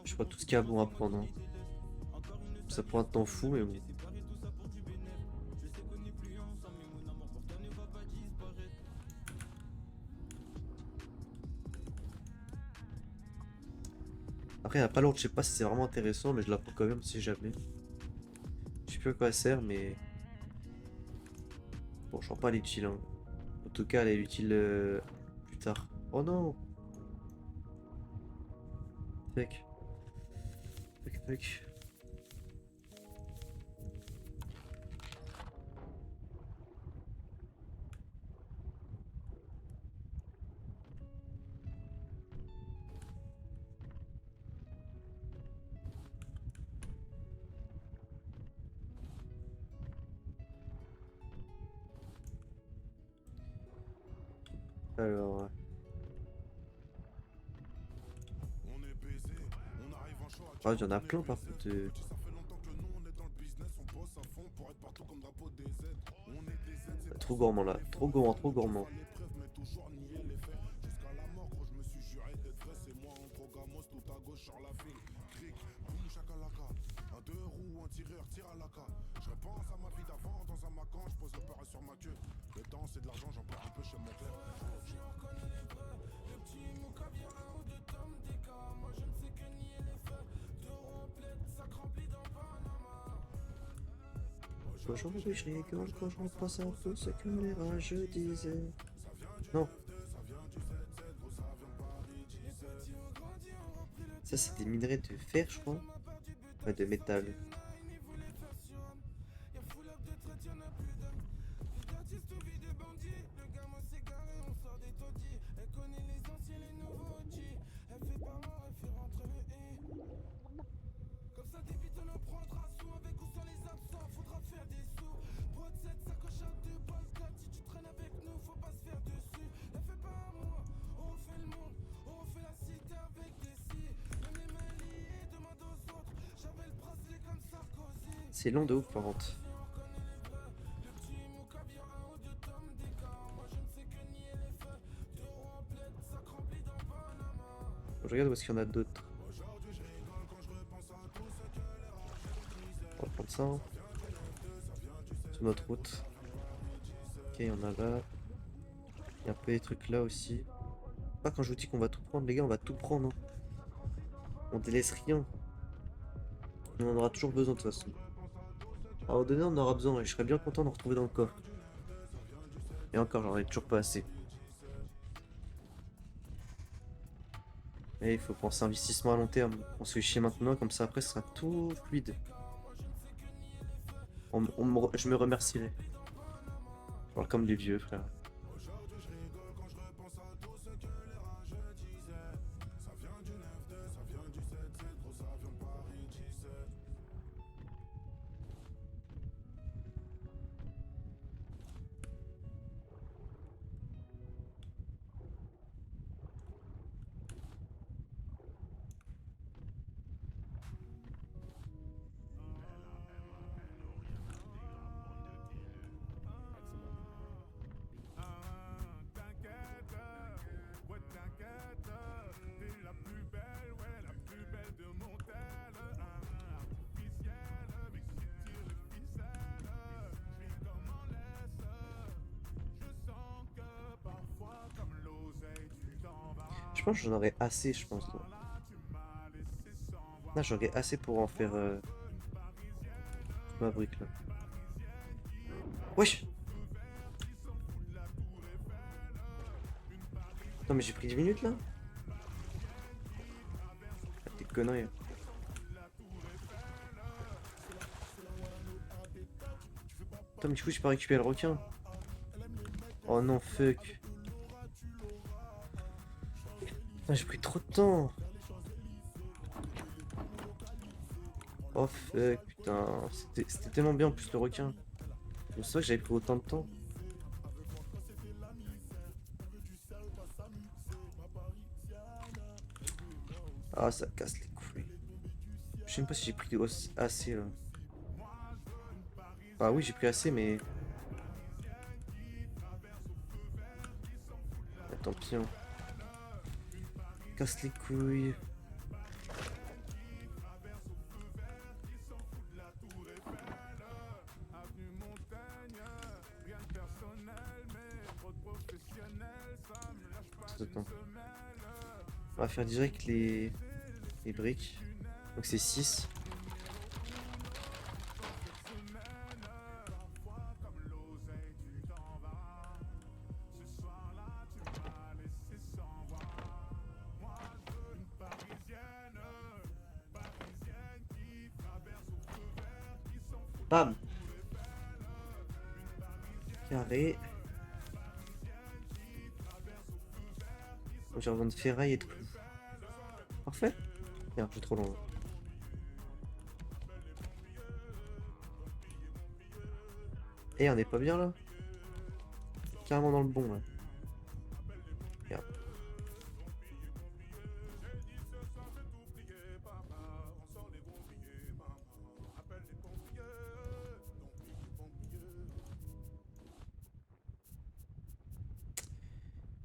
Je crois tout ce qu'il y a bon à prendre, hein. Ça prend un temps fou, mais bon. Après, il n'y a pas l'autre, je sais pas si c'est vraiment intéressant, mais je la prends quand même si jamais. Je sais plus à quoi elle sert, mais. Bon, je crois pas elle est utile, hein. En tout cas, elle est utile plus tard. Oh non! Tac. Tac, tac. Alors. Ah, il y en a plein par contre. Trop gourmand là. Trop gourmand, trop gourmand. Je repense à ma vie d'avant dans un macan, je pose le peur sur ma queue. Le temps c'est de l'argent, j'en perds un peu chez mon père. Aujourd'hui je rigole quand je repense à tout ce que les rageux disaient. Non. Ça c'est des minerais de fer je crois. Ouais, de métal. C'est long de ouf par contre. Je regarde où est-ce qu'il y en a d'autres. On va prendre ça, hein. Sur notre route. Ok, il y en a là. Il y a un peu des trucs là aussi. Pas quand je vous dis qu'on va tout prendre, les gars, on va tout prendre, hein. On délaisse rien. On en aura toujours besoin de toute façon. À un moment donné, on aura besoin et je serais bien content d'en retrouver dans le coffre. Et encore, j'en ai toujours pas assez. Et il faut penser investissement à long terme. On se fait chier maintenant, comme ça après, ce sera tout fluide. Je me remercierai. Je parle comme des vieux, frère. Je pense que j'en aurais assez, je pense. Là, j'aurais assez pour en faire ma brique, là. Wesh! Non, mais j'ai pris 10 minutes, là? Ah, t'es connerie. Attends, mais du coup, j'ai pas récupéré le requin. Oh non, fuck. Putain, j'ai pris trop de temps. Oh fuck, putain. C'était tellement bien en plus le requin. C'est pour ça que j'avais pris autant de temps. Ah, ça casse les couilles. Je sais même pas si j'ai pris assez là. Ah oui, j'ai pris assez, mais. Ah, tant pis, hein. Casse les couilles. Attends. On va faire direct les briques. Donc c'est 6. Bam! Carré. J'ai besoin de ferraille et de clous. Parfait. Merde, je suis trop loin. Et on est pas bien là? Carrément dans le bon là. Merde.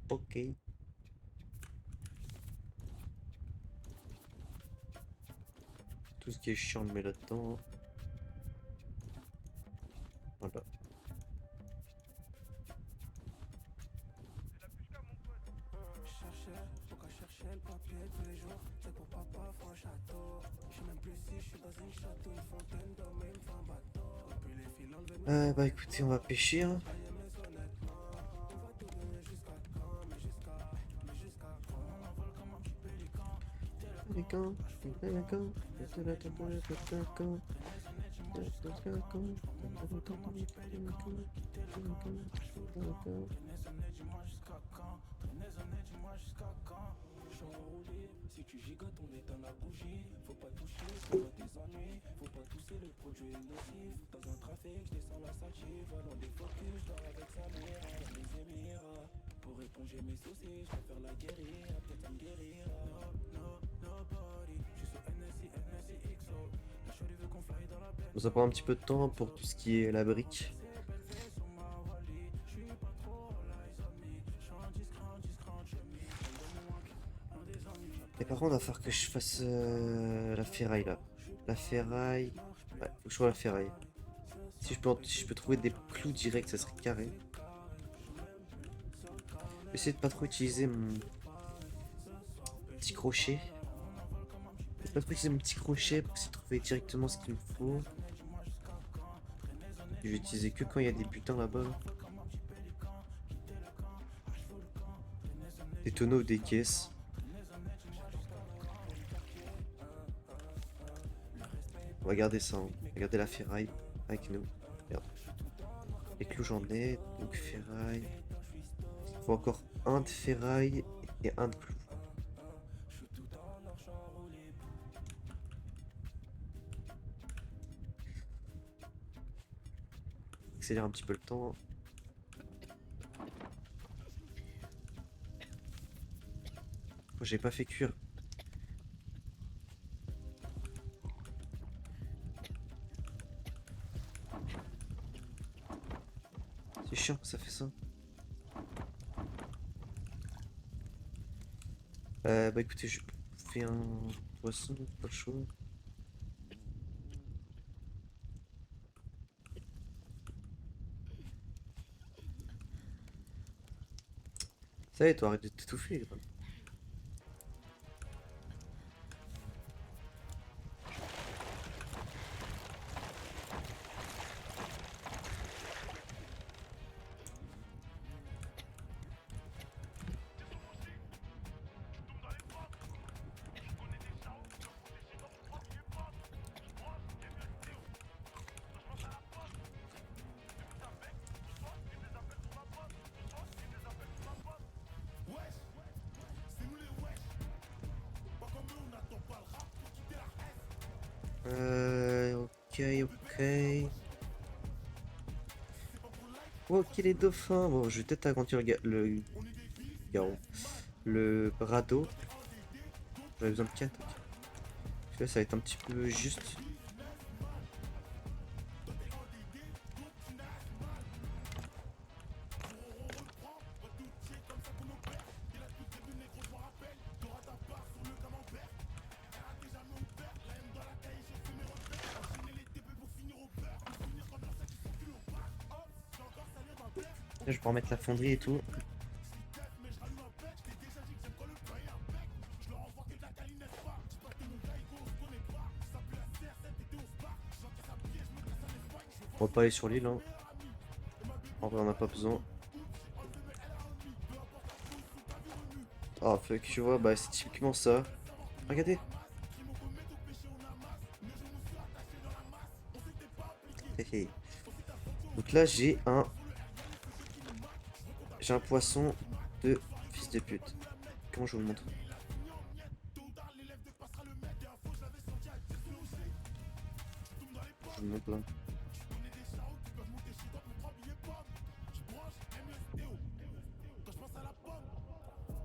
Ok. Tout ce qui est chiant, on le met là-dedans. Voilà. Bah écoutez, on va pêcher, hein. Si tu gigotes, on éteint la bougie. Faut pas toucher, ça va tes ennuis. Faut pas tousser, le produit est nocif. Dans un trafic, je descends la sative. Dans des focus, je dors avec sa mère. Dans les Émirats. Pour éponger mes soucis, je préfère la guérir. Peut-être ça me guérira. Nobody. Je suis sur NSI, NSI XO. La chérie veut qu'on fly dans la plaine. Ça prend un petit peu de temps pour tout ce qui est la brique. Et par contre, il va falloir que je fasse la ferraille là. La ferraille. Ouais, faut que je vois la ferraille. Si je peux trouver des clous directs, ça serait carré. Je vais essayer de pas trop utiliser mon petit crochet. Je vais pas trop utiliser mon petit crochet pour essayer de trouver directement ce qu'il me faut. Je vais utiliser que quand il y a des butins là-bas. Des tonneaux ou des caisses. On va garder ça, hein. On va garder la ferraille avec nous. Regarde. Les clous j'en ai, donc ferraille. Il faut encore un de ferraille et un de clous. Accélère un petit peu le temps. Oh, j'ai pas fait cuire. C'est chiant que ça fait ça. Bah écoutez, je fais un poisson, pas chaud. Ça y est, toi, arrête de t'étouffer, gros. Ok, ok. Ok, les dauphins. Bon, je vais peut-être agrandir le garrot. Le radeau. J'avais besoin de 4. Là, ça va être un petit peu juste. Là, je vais remettre la fonderie et tout. On va pas aller sur l'île, hein. En vrai, on n'a pas besoin. Oh fuck, tu vois, bah c'est typiquement ça. Regardez. Hé hé. Donc là, j'ai un poisson de fils de pute. Comment je vous le montre? Je vous le montre là.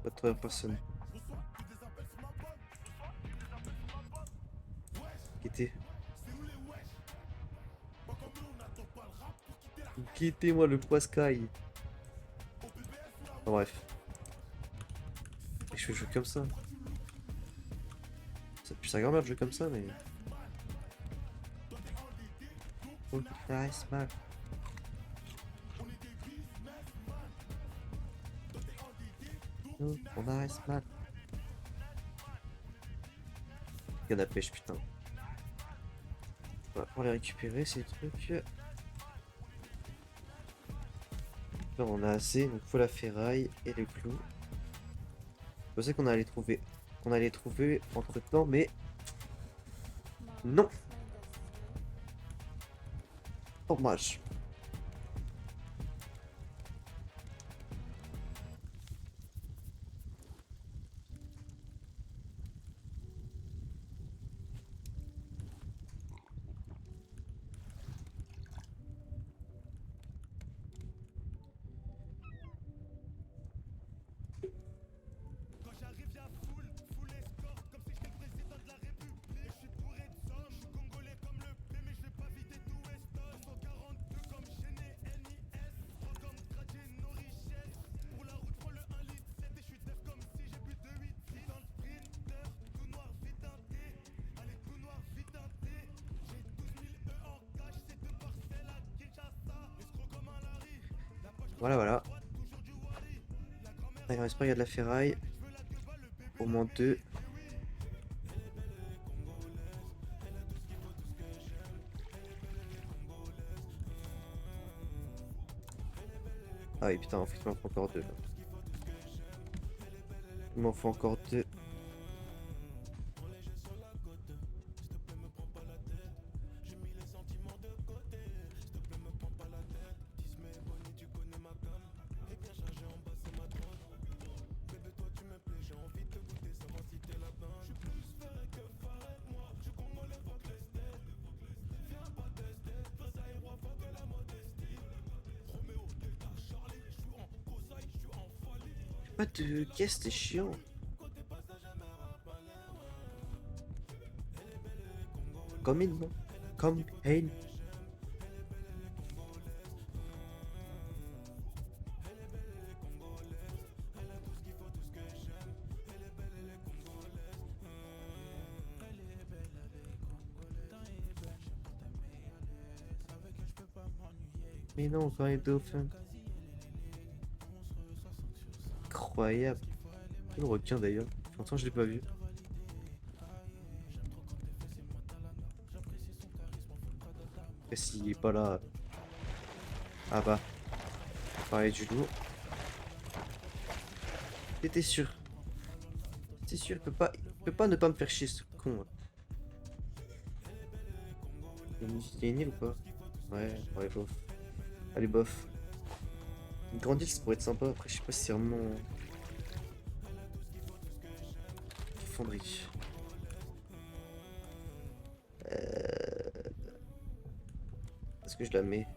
Pas de troisième personne. Quittez. Quittez-moi le poiscaille. Enfin, bref. Et je vais jouer comme ça. Ça pue sa grand-mère de jouer comme ça, mais. Oh, nice, man. Oh, nice, man. Canne à pêche, putain. Voilà, pour les récupérer, ces trucs. Là, on a assez, donc faut la ferraille et le clou. Je pensais qu'on allait trouver entre temps, mais non, dommage. Voilà, voilà. Ah, il reste pas, il y a de la ferraille. Au moins deux. Ah oui, putain, en fait, il m'en faut encore deux, là. Il m'en faut encore deux. Pas de caisse, c'est chiant. Comme in, non? Comme Hein. Mais non, quand les dauphins. Incroyable. Quel requin d'ailleurs. Longtemps je l'ai pas vu. Et s'il est pas là. Ah bah, pareil du loup. T'étais sûr. T'es sûr, il peut pas ne pas me faire chier ce con. Là. Il y a une île ou pas? Ouais, ouais, bof. Allez, bof. Une grande île, ça pourrait être sympa. Après, je sais pas si c'est vraiment. Fonderie. Est-ce que je la mets?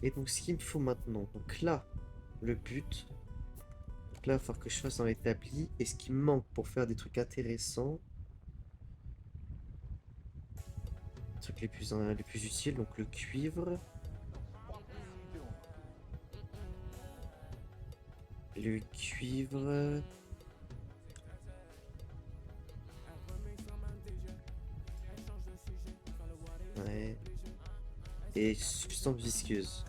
Et donc, ce qu'il me faut maintenant. Donc là, le but. Donc là, il va falloir que je fasse un établi. Et ce qui me manque pour faire des trucs intéressants. Les trucs les plus utiles. Donc le cuivre. Le cuivre. Ouais. Et substance visqueuse.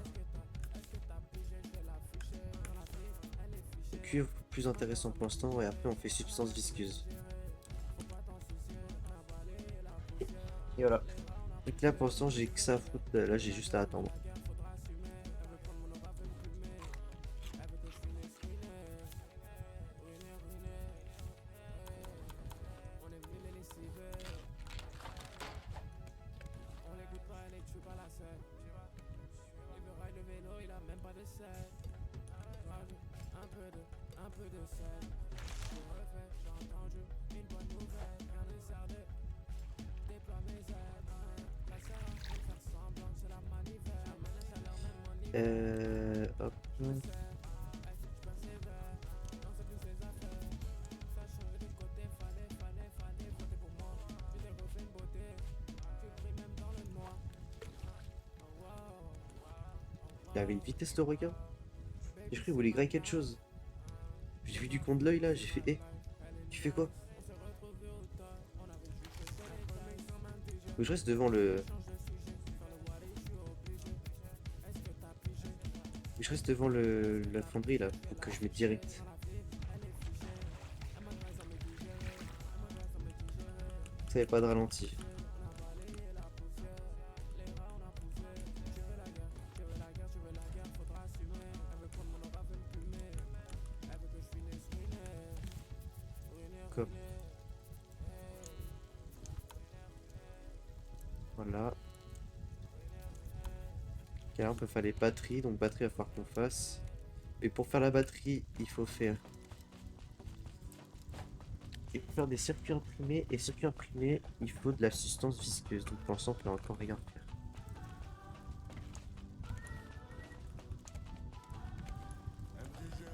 Le cuivre plus intéressant pour l'instant. Et après, on fait substance visqueuse. Et voilà. Donc là, pour l'instant, j'ai que ça à foutre. Là, j'ai juste à attendre. Hop. Il avait une vitesse de regard. J'ai cru qu'il voulait grailler quelque chose. J'ai vu du coin de l'œil là, j'ai fait, tu fais quoi? Faut que je reste devant le. Faut que je reste devant la fonderie là, pour que je mette direct. Ça y a pas de ralenti. Comme. Voilà. Ok, là on peut faire les batteries, donc batterie il va falloir qu'on fasse. Et pour faire la batterie, il faut faire. Il faut faire des circuits imprimés, et circuits imprimés, il faut de la substance visqueuse. Donc pour l'instant, on peut encore rien faire.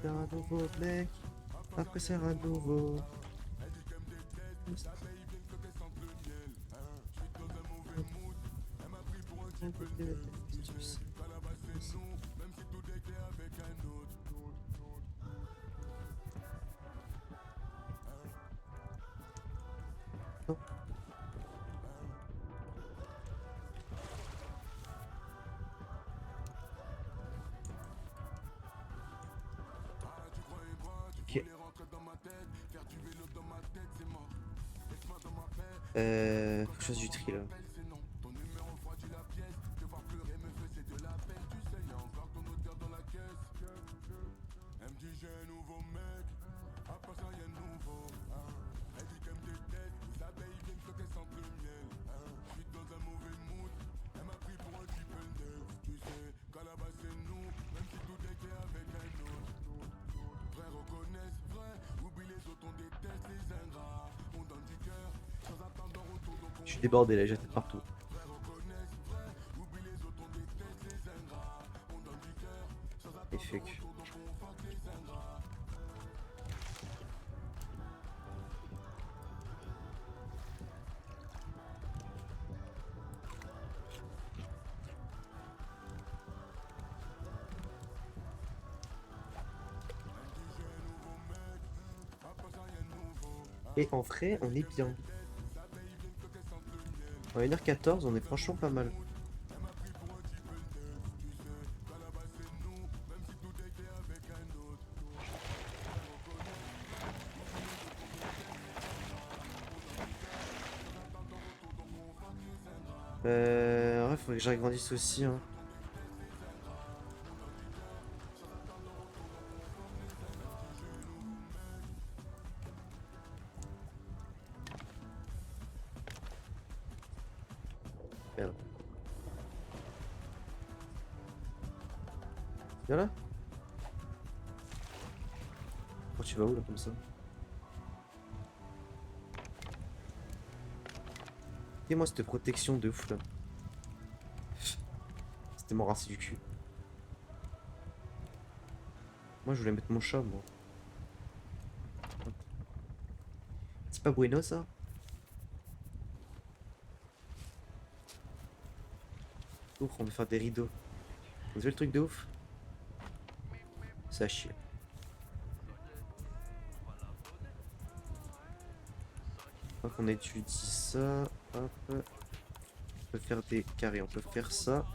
Faire un nouveau mec, après c'est un nouveau. Non. Ok. Faut que je fasse du tri là. Je suis débordé là, j'ai la tête partout. Et fuck. Et en vrai, on est bien. En 1h14, on est franchement pas mal. En vrai, faudrait que j'agrandisse aussi, hein. Merde. Viens là. Oh, tu vas où là comme ça? Et moi cette protection de ouf là. C'était mon racine du cul. Moi je voulais mettre mon chat moi. C'est pas bueno ça? Ouf, on va faire des rideaux. Vous avez le truc de ouf? Ça chie. Donc on étudie ça. Hop. On peut faire des carrés, on peut faire ça.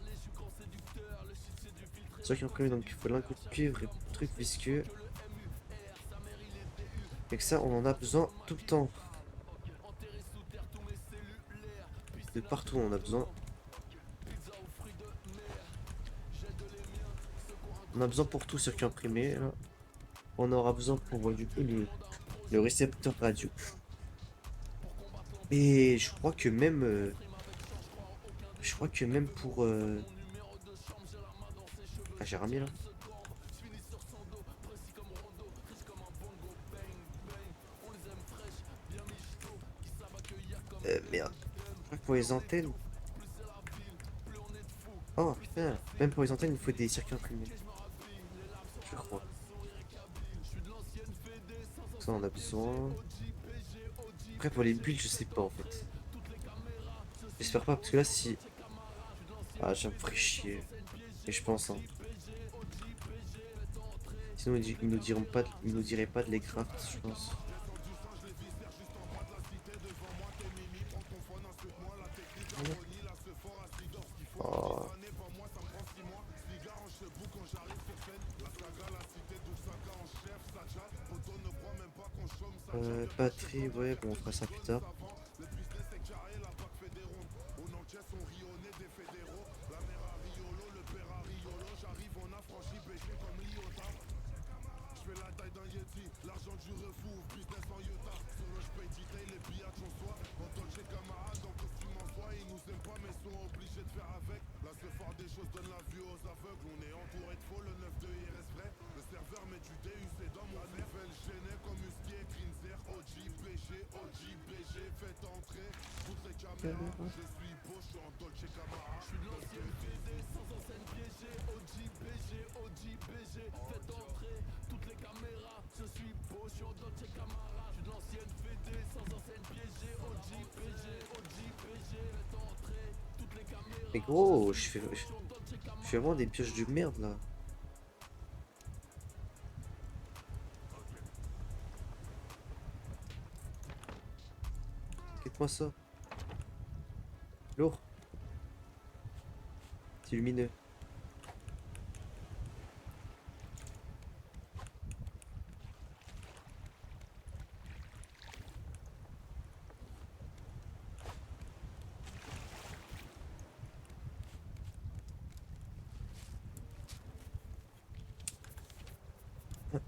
C'est qui ont donc il faut lingot de cuivre et truc visqueux. Et que ça on en a besoin tout le temps. De partout on en a besoin. On a besoin pour tout circuit imprimé là. On aura besoin pour du coup le récepteur radio. Et je crois que même pour ah j'ai remis là. Merde. Je crois que pour les antennes. Oh putain. Même pour les antennes il faut des circuits imprimés. Je crois. Ça on en a besoin. Après pour les builds je sais pas en fait. J'espère pas parce que là si. Ah ça me ferait chier. Et je pense hein. Sinon ils nous diront pas ils nous diraient pas de les craft je pense. Oh. Batterie, ouais, bon, on fera ça plus tard. Mais gros, je fais vraiment des pioches de merde là. Quitte-moi ça. Lourd. C'est lumineux.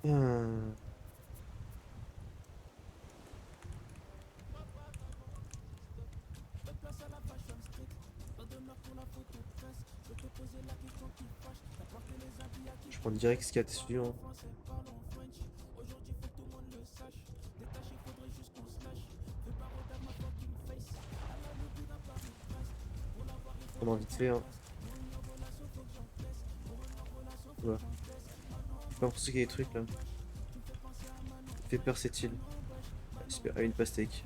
Hum. Je prends direct ce qu'il y a dessus. Hein. On a vite fait, hein. Ouais. J'ai pas l'impression qu'il y a des trucs là. Fait peur cette île. J'espère. Ah, une pastèque.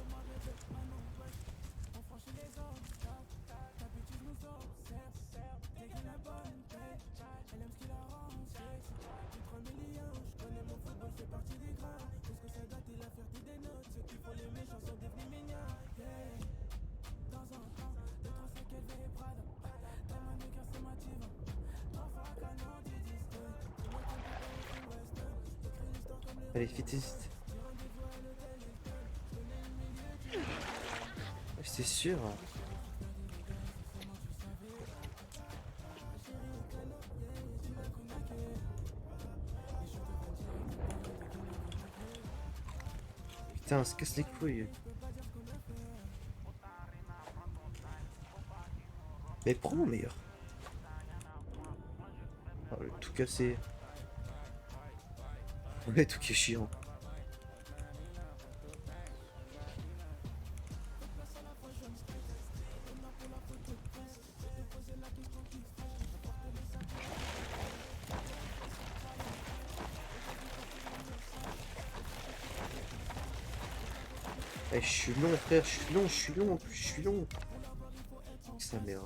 Allez, fitiste. C'est sûr. Putain, on se casse les couilles. Mais prends, meilleur. Oh, le tout cassé. Ouais, tout qui est chiant. Eh, je suis long, frère, je suis long, je suis long, je suis long. Sa mère.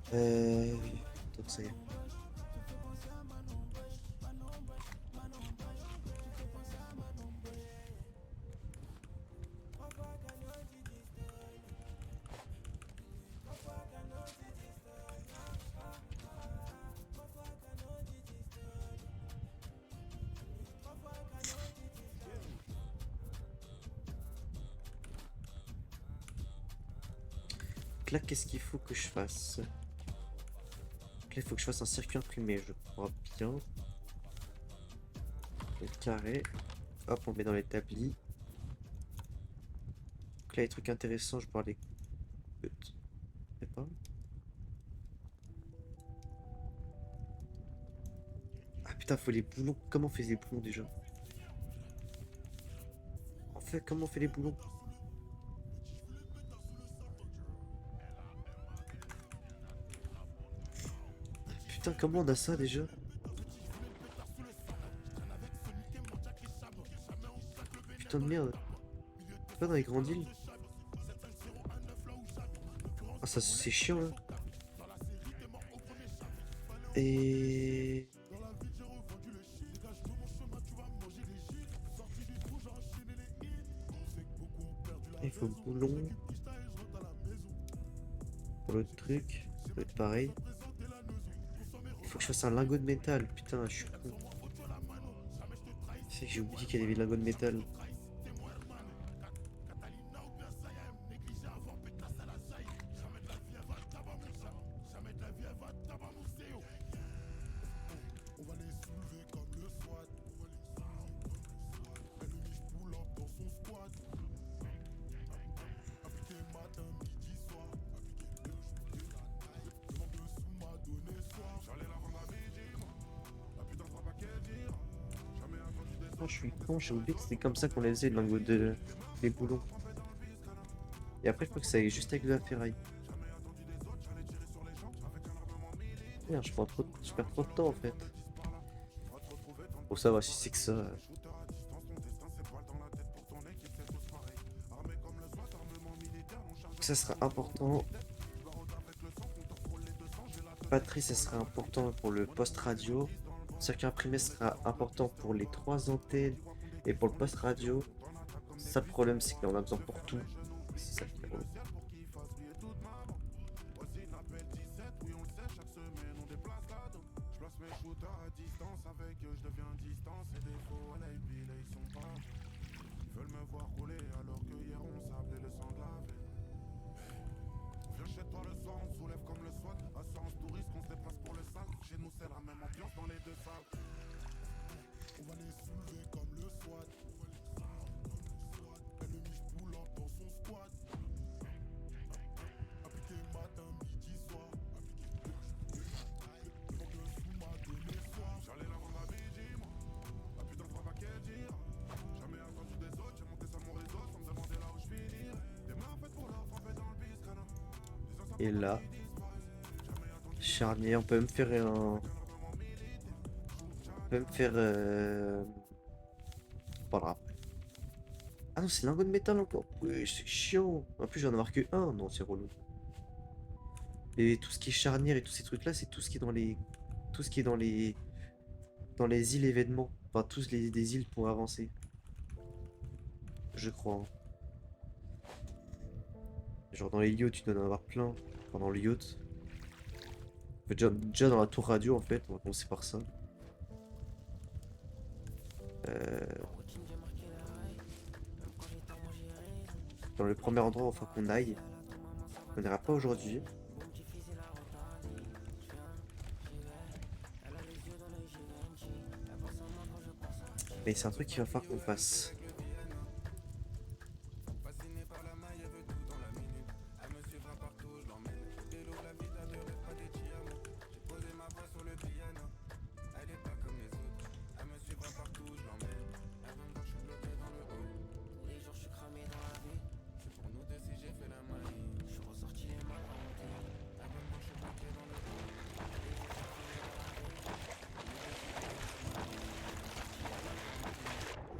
Attends, ça y est. Donc là, qu'est-ce qu'il faut que je fasse? Donc là, il faut que je fasse un circuit imprimé, je crois bien. Le carré. Hop, on met dans l'établi. Donc là, les trucs intéressants, je vais voir les... Je sais pas. Ah putain, faut les boulons. Comment on fait les boulons déjà? En fait, comment on fait les boulons? Putain, comment on a ça déjà? Putain de merde. C'est pas dans les grandes îles? Ah, ça, c'est chiant là. Et... Il faut boulon. Pour l'autre truc, ça doit être pareil. Il faut que je fasse un lingot de métal. Putain, je suis con. C'est que j'ai oublié qu'il y avait des lingots de métal. Oh, je suis con, j'ai oublié que c'était comme ça qu'on les faisait, le lingot de... les boulons. Et après, je crois que ça est juste avec de la ferraille. Merde, je perds trop de temps en fait. Bon, ça va, si c'est que ça. Ça sera important. Batterie, ça sera important pour le poste radio. Circuit imprimé sera important pour les 3 antennes et pour le poste radio. Ça, le problème, c'est qu'on a besoin pour tout. C'est ça qui est relou. Et là, charnière, on peut même faire un... On peut même faire... On parlera après. Ah non, c'est lingot de métal encore. Oui, c'est chiant. En plus, j'en ai avoir que un. Non, c'est relou. Et tout ce qui est charnière et tous ces trucs-là, c'est tout ce qui est dans les... Tout ce qui est dans les... Dans les îles événements. Enfin, tous les des îles pour avancer. Je crois, hein. Genre dans les yachts, tu dois en avoir plein. Enfin, dans le yacht. En fait, déjà dans la tour radio, en fait, on va commencer par ça. Euh, Dans le premier endroit, enfin qu'on aille. On n'ira pas aujourd'hui. Mais c'est un truc qu'il va falloir qu'on fasse.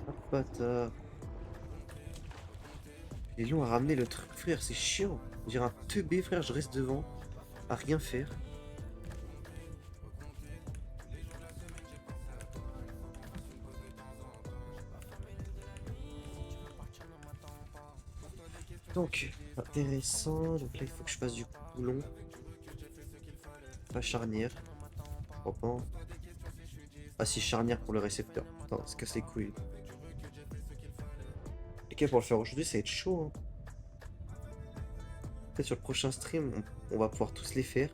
Ah, bâtard. Il est long à ramener le truc, frère, c'est chiant. On dirait un teubé, frère, je reste devant, à rien faire. Donc, intéressant. Donc là, il faut que je fasse du boulon. Pas charnière. Je crois pas. Ah si, charnière pour le récepteur. Putain, ça se casse les couilles. Ok, pour le faire aujourd'hui, ça va être chaud, hein. Peut-être sur le prochain stream, on va pouvoir tous les faire.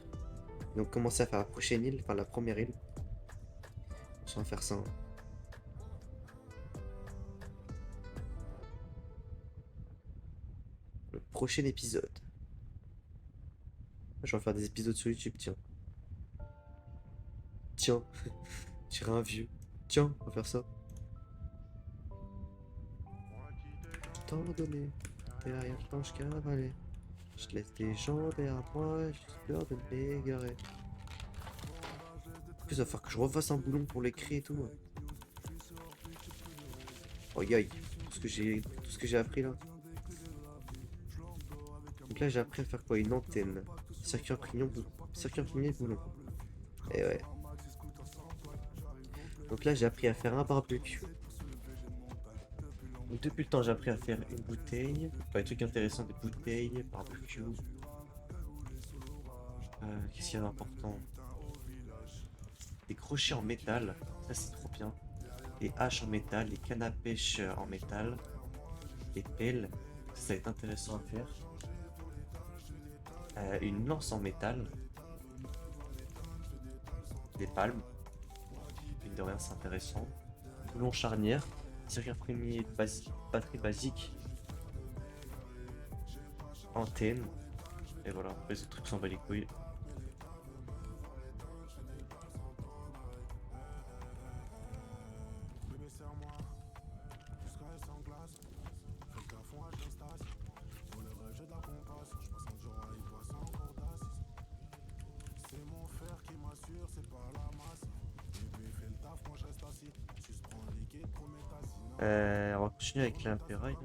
Donc commencer à faire la prochaine île, enfin la première île. On va faire ça, hein. Le prochain épisode. Je vais faire des épisodes sur YouTube, tiens. Tiens, j'irai un vieux. Tiens, on va faire ça. Tant donné, derrière le planche cavalier. Je laisse des gens derrière moi, j'ai peur de m'égarer. En plus, il va falloir que je refasse un boulon pour l'écrit et tout, hein. Oh aïe, tout ce que j'ai appris là. Donc là, j'ai appris à faire quoi? Une antenne. Circuit imprimé boulon. Et ouais. Donc là, j'ai appris à faire un barbecue. Donc depuis le temps, j'ai appris à faire une bouteille. Enfin, des trucs intéressants, des bouteilles, barbecue. Qu'est-ce qu'il y a d'important? Des crochets en métal. Ça, c'est trop bien. Des haches en métal, des cannes à pêche en métal. Des pelles. Ça va être intéressant à faire. Une lance en métal. Des palmes. Mine de rien, c'est intéressant. Boulon charnière. Circuit imprimé batterie basique. Antenne. Et voilà, après ce truc s'en bat les couilles. On va continuer avec la ferraille.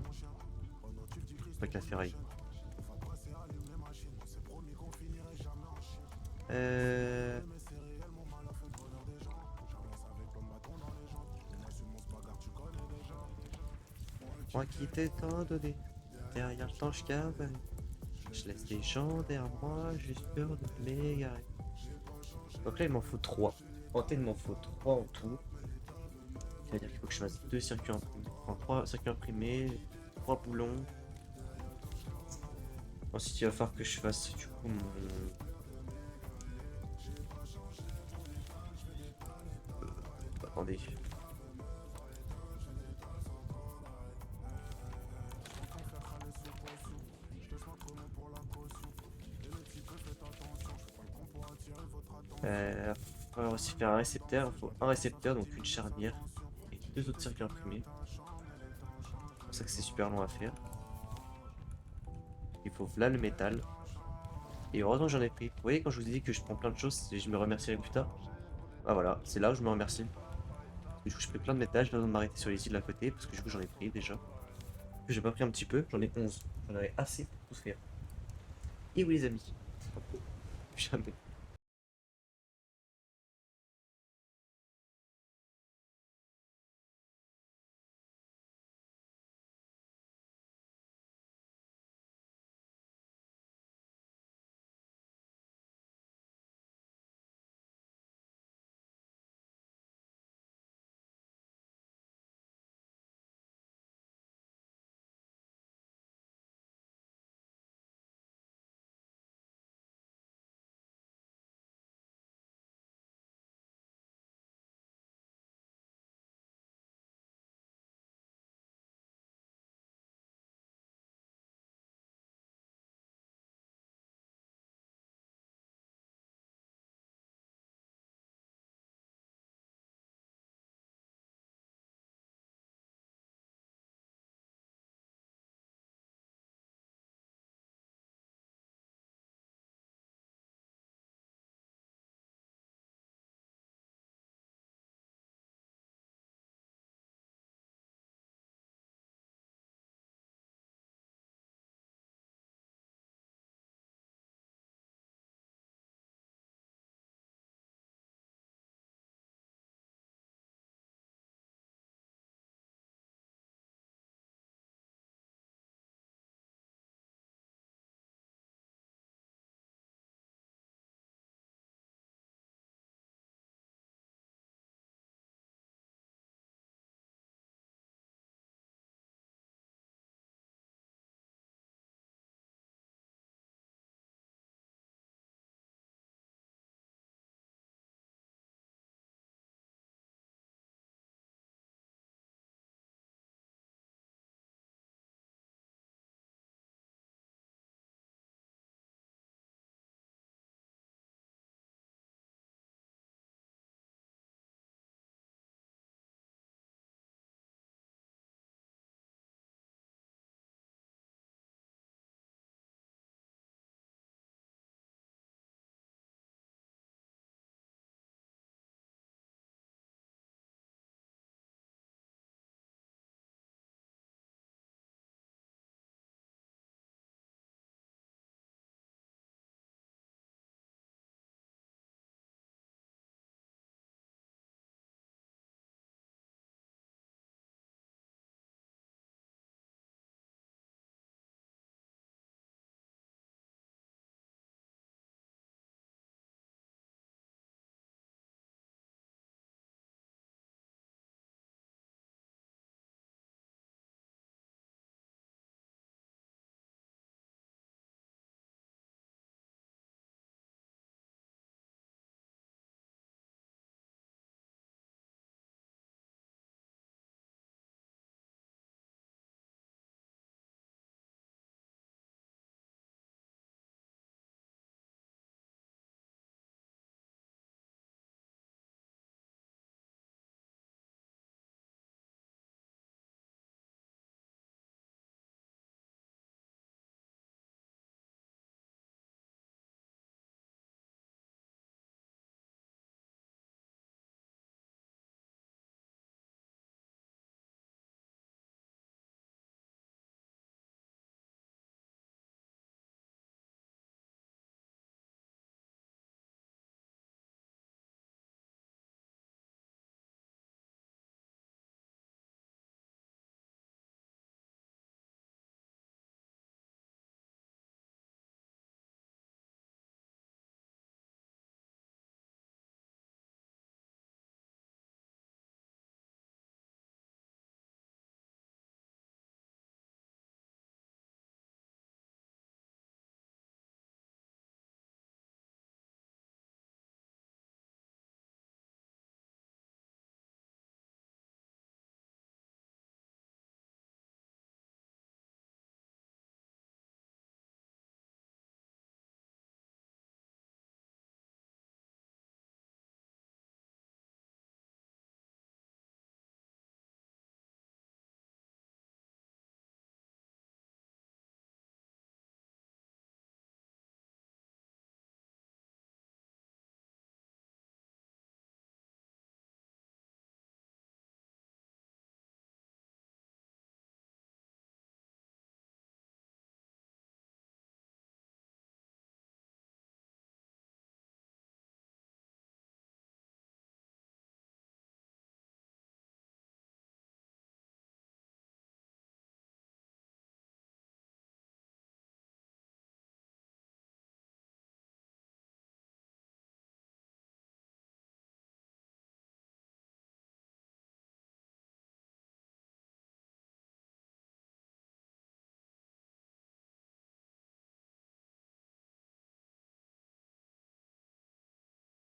Avec la ferraille. Euh... Moi qui t'ai tant donné, derrière le planche cavalier. Je laisse des gens derrière moi, juste peur de m'égarer. Donc là, il m'en faut 3. En tête, il m'en faut 3 en tout. C'est-à-dire qu'il faut que je fasse 2 circuits imprimés. Enfin, 3 circuits imprimés, 3 boulons. Ensuite, il va falloir que je fasse du coup mon... attendez. On va aussi faire un récepteur. Il faut un récepteur, donc une charnière. Et 2 autres circuits imprimés. C'est pour ça que c'est super long à faire. Il faut là le métal. Et heureusement que j'en ai pris. Vous voyez, quand je vous ai dit que je prends plein de choses et je me remercierai plus tard? Ah voilà, c'est là où je me remercie. Du coup, je fais plein de métal, j'ai pas besoin de m'arrêter sur les îles à côté, parce que du coup, j'en ai pris déjà. J'ai pas pris un petit peu, j'en ai 11. J'en avais assez pour tout faire. Et oui, les amis. Jamais.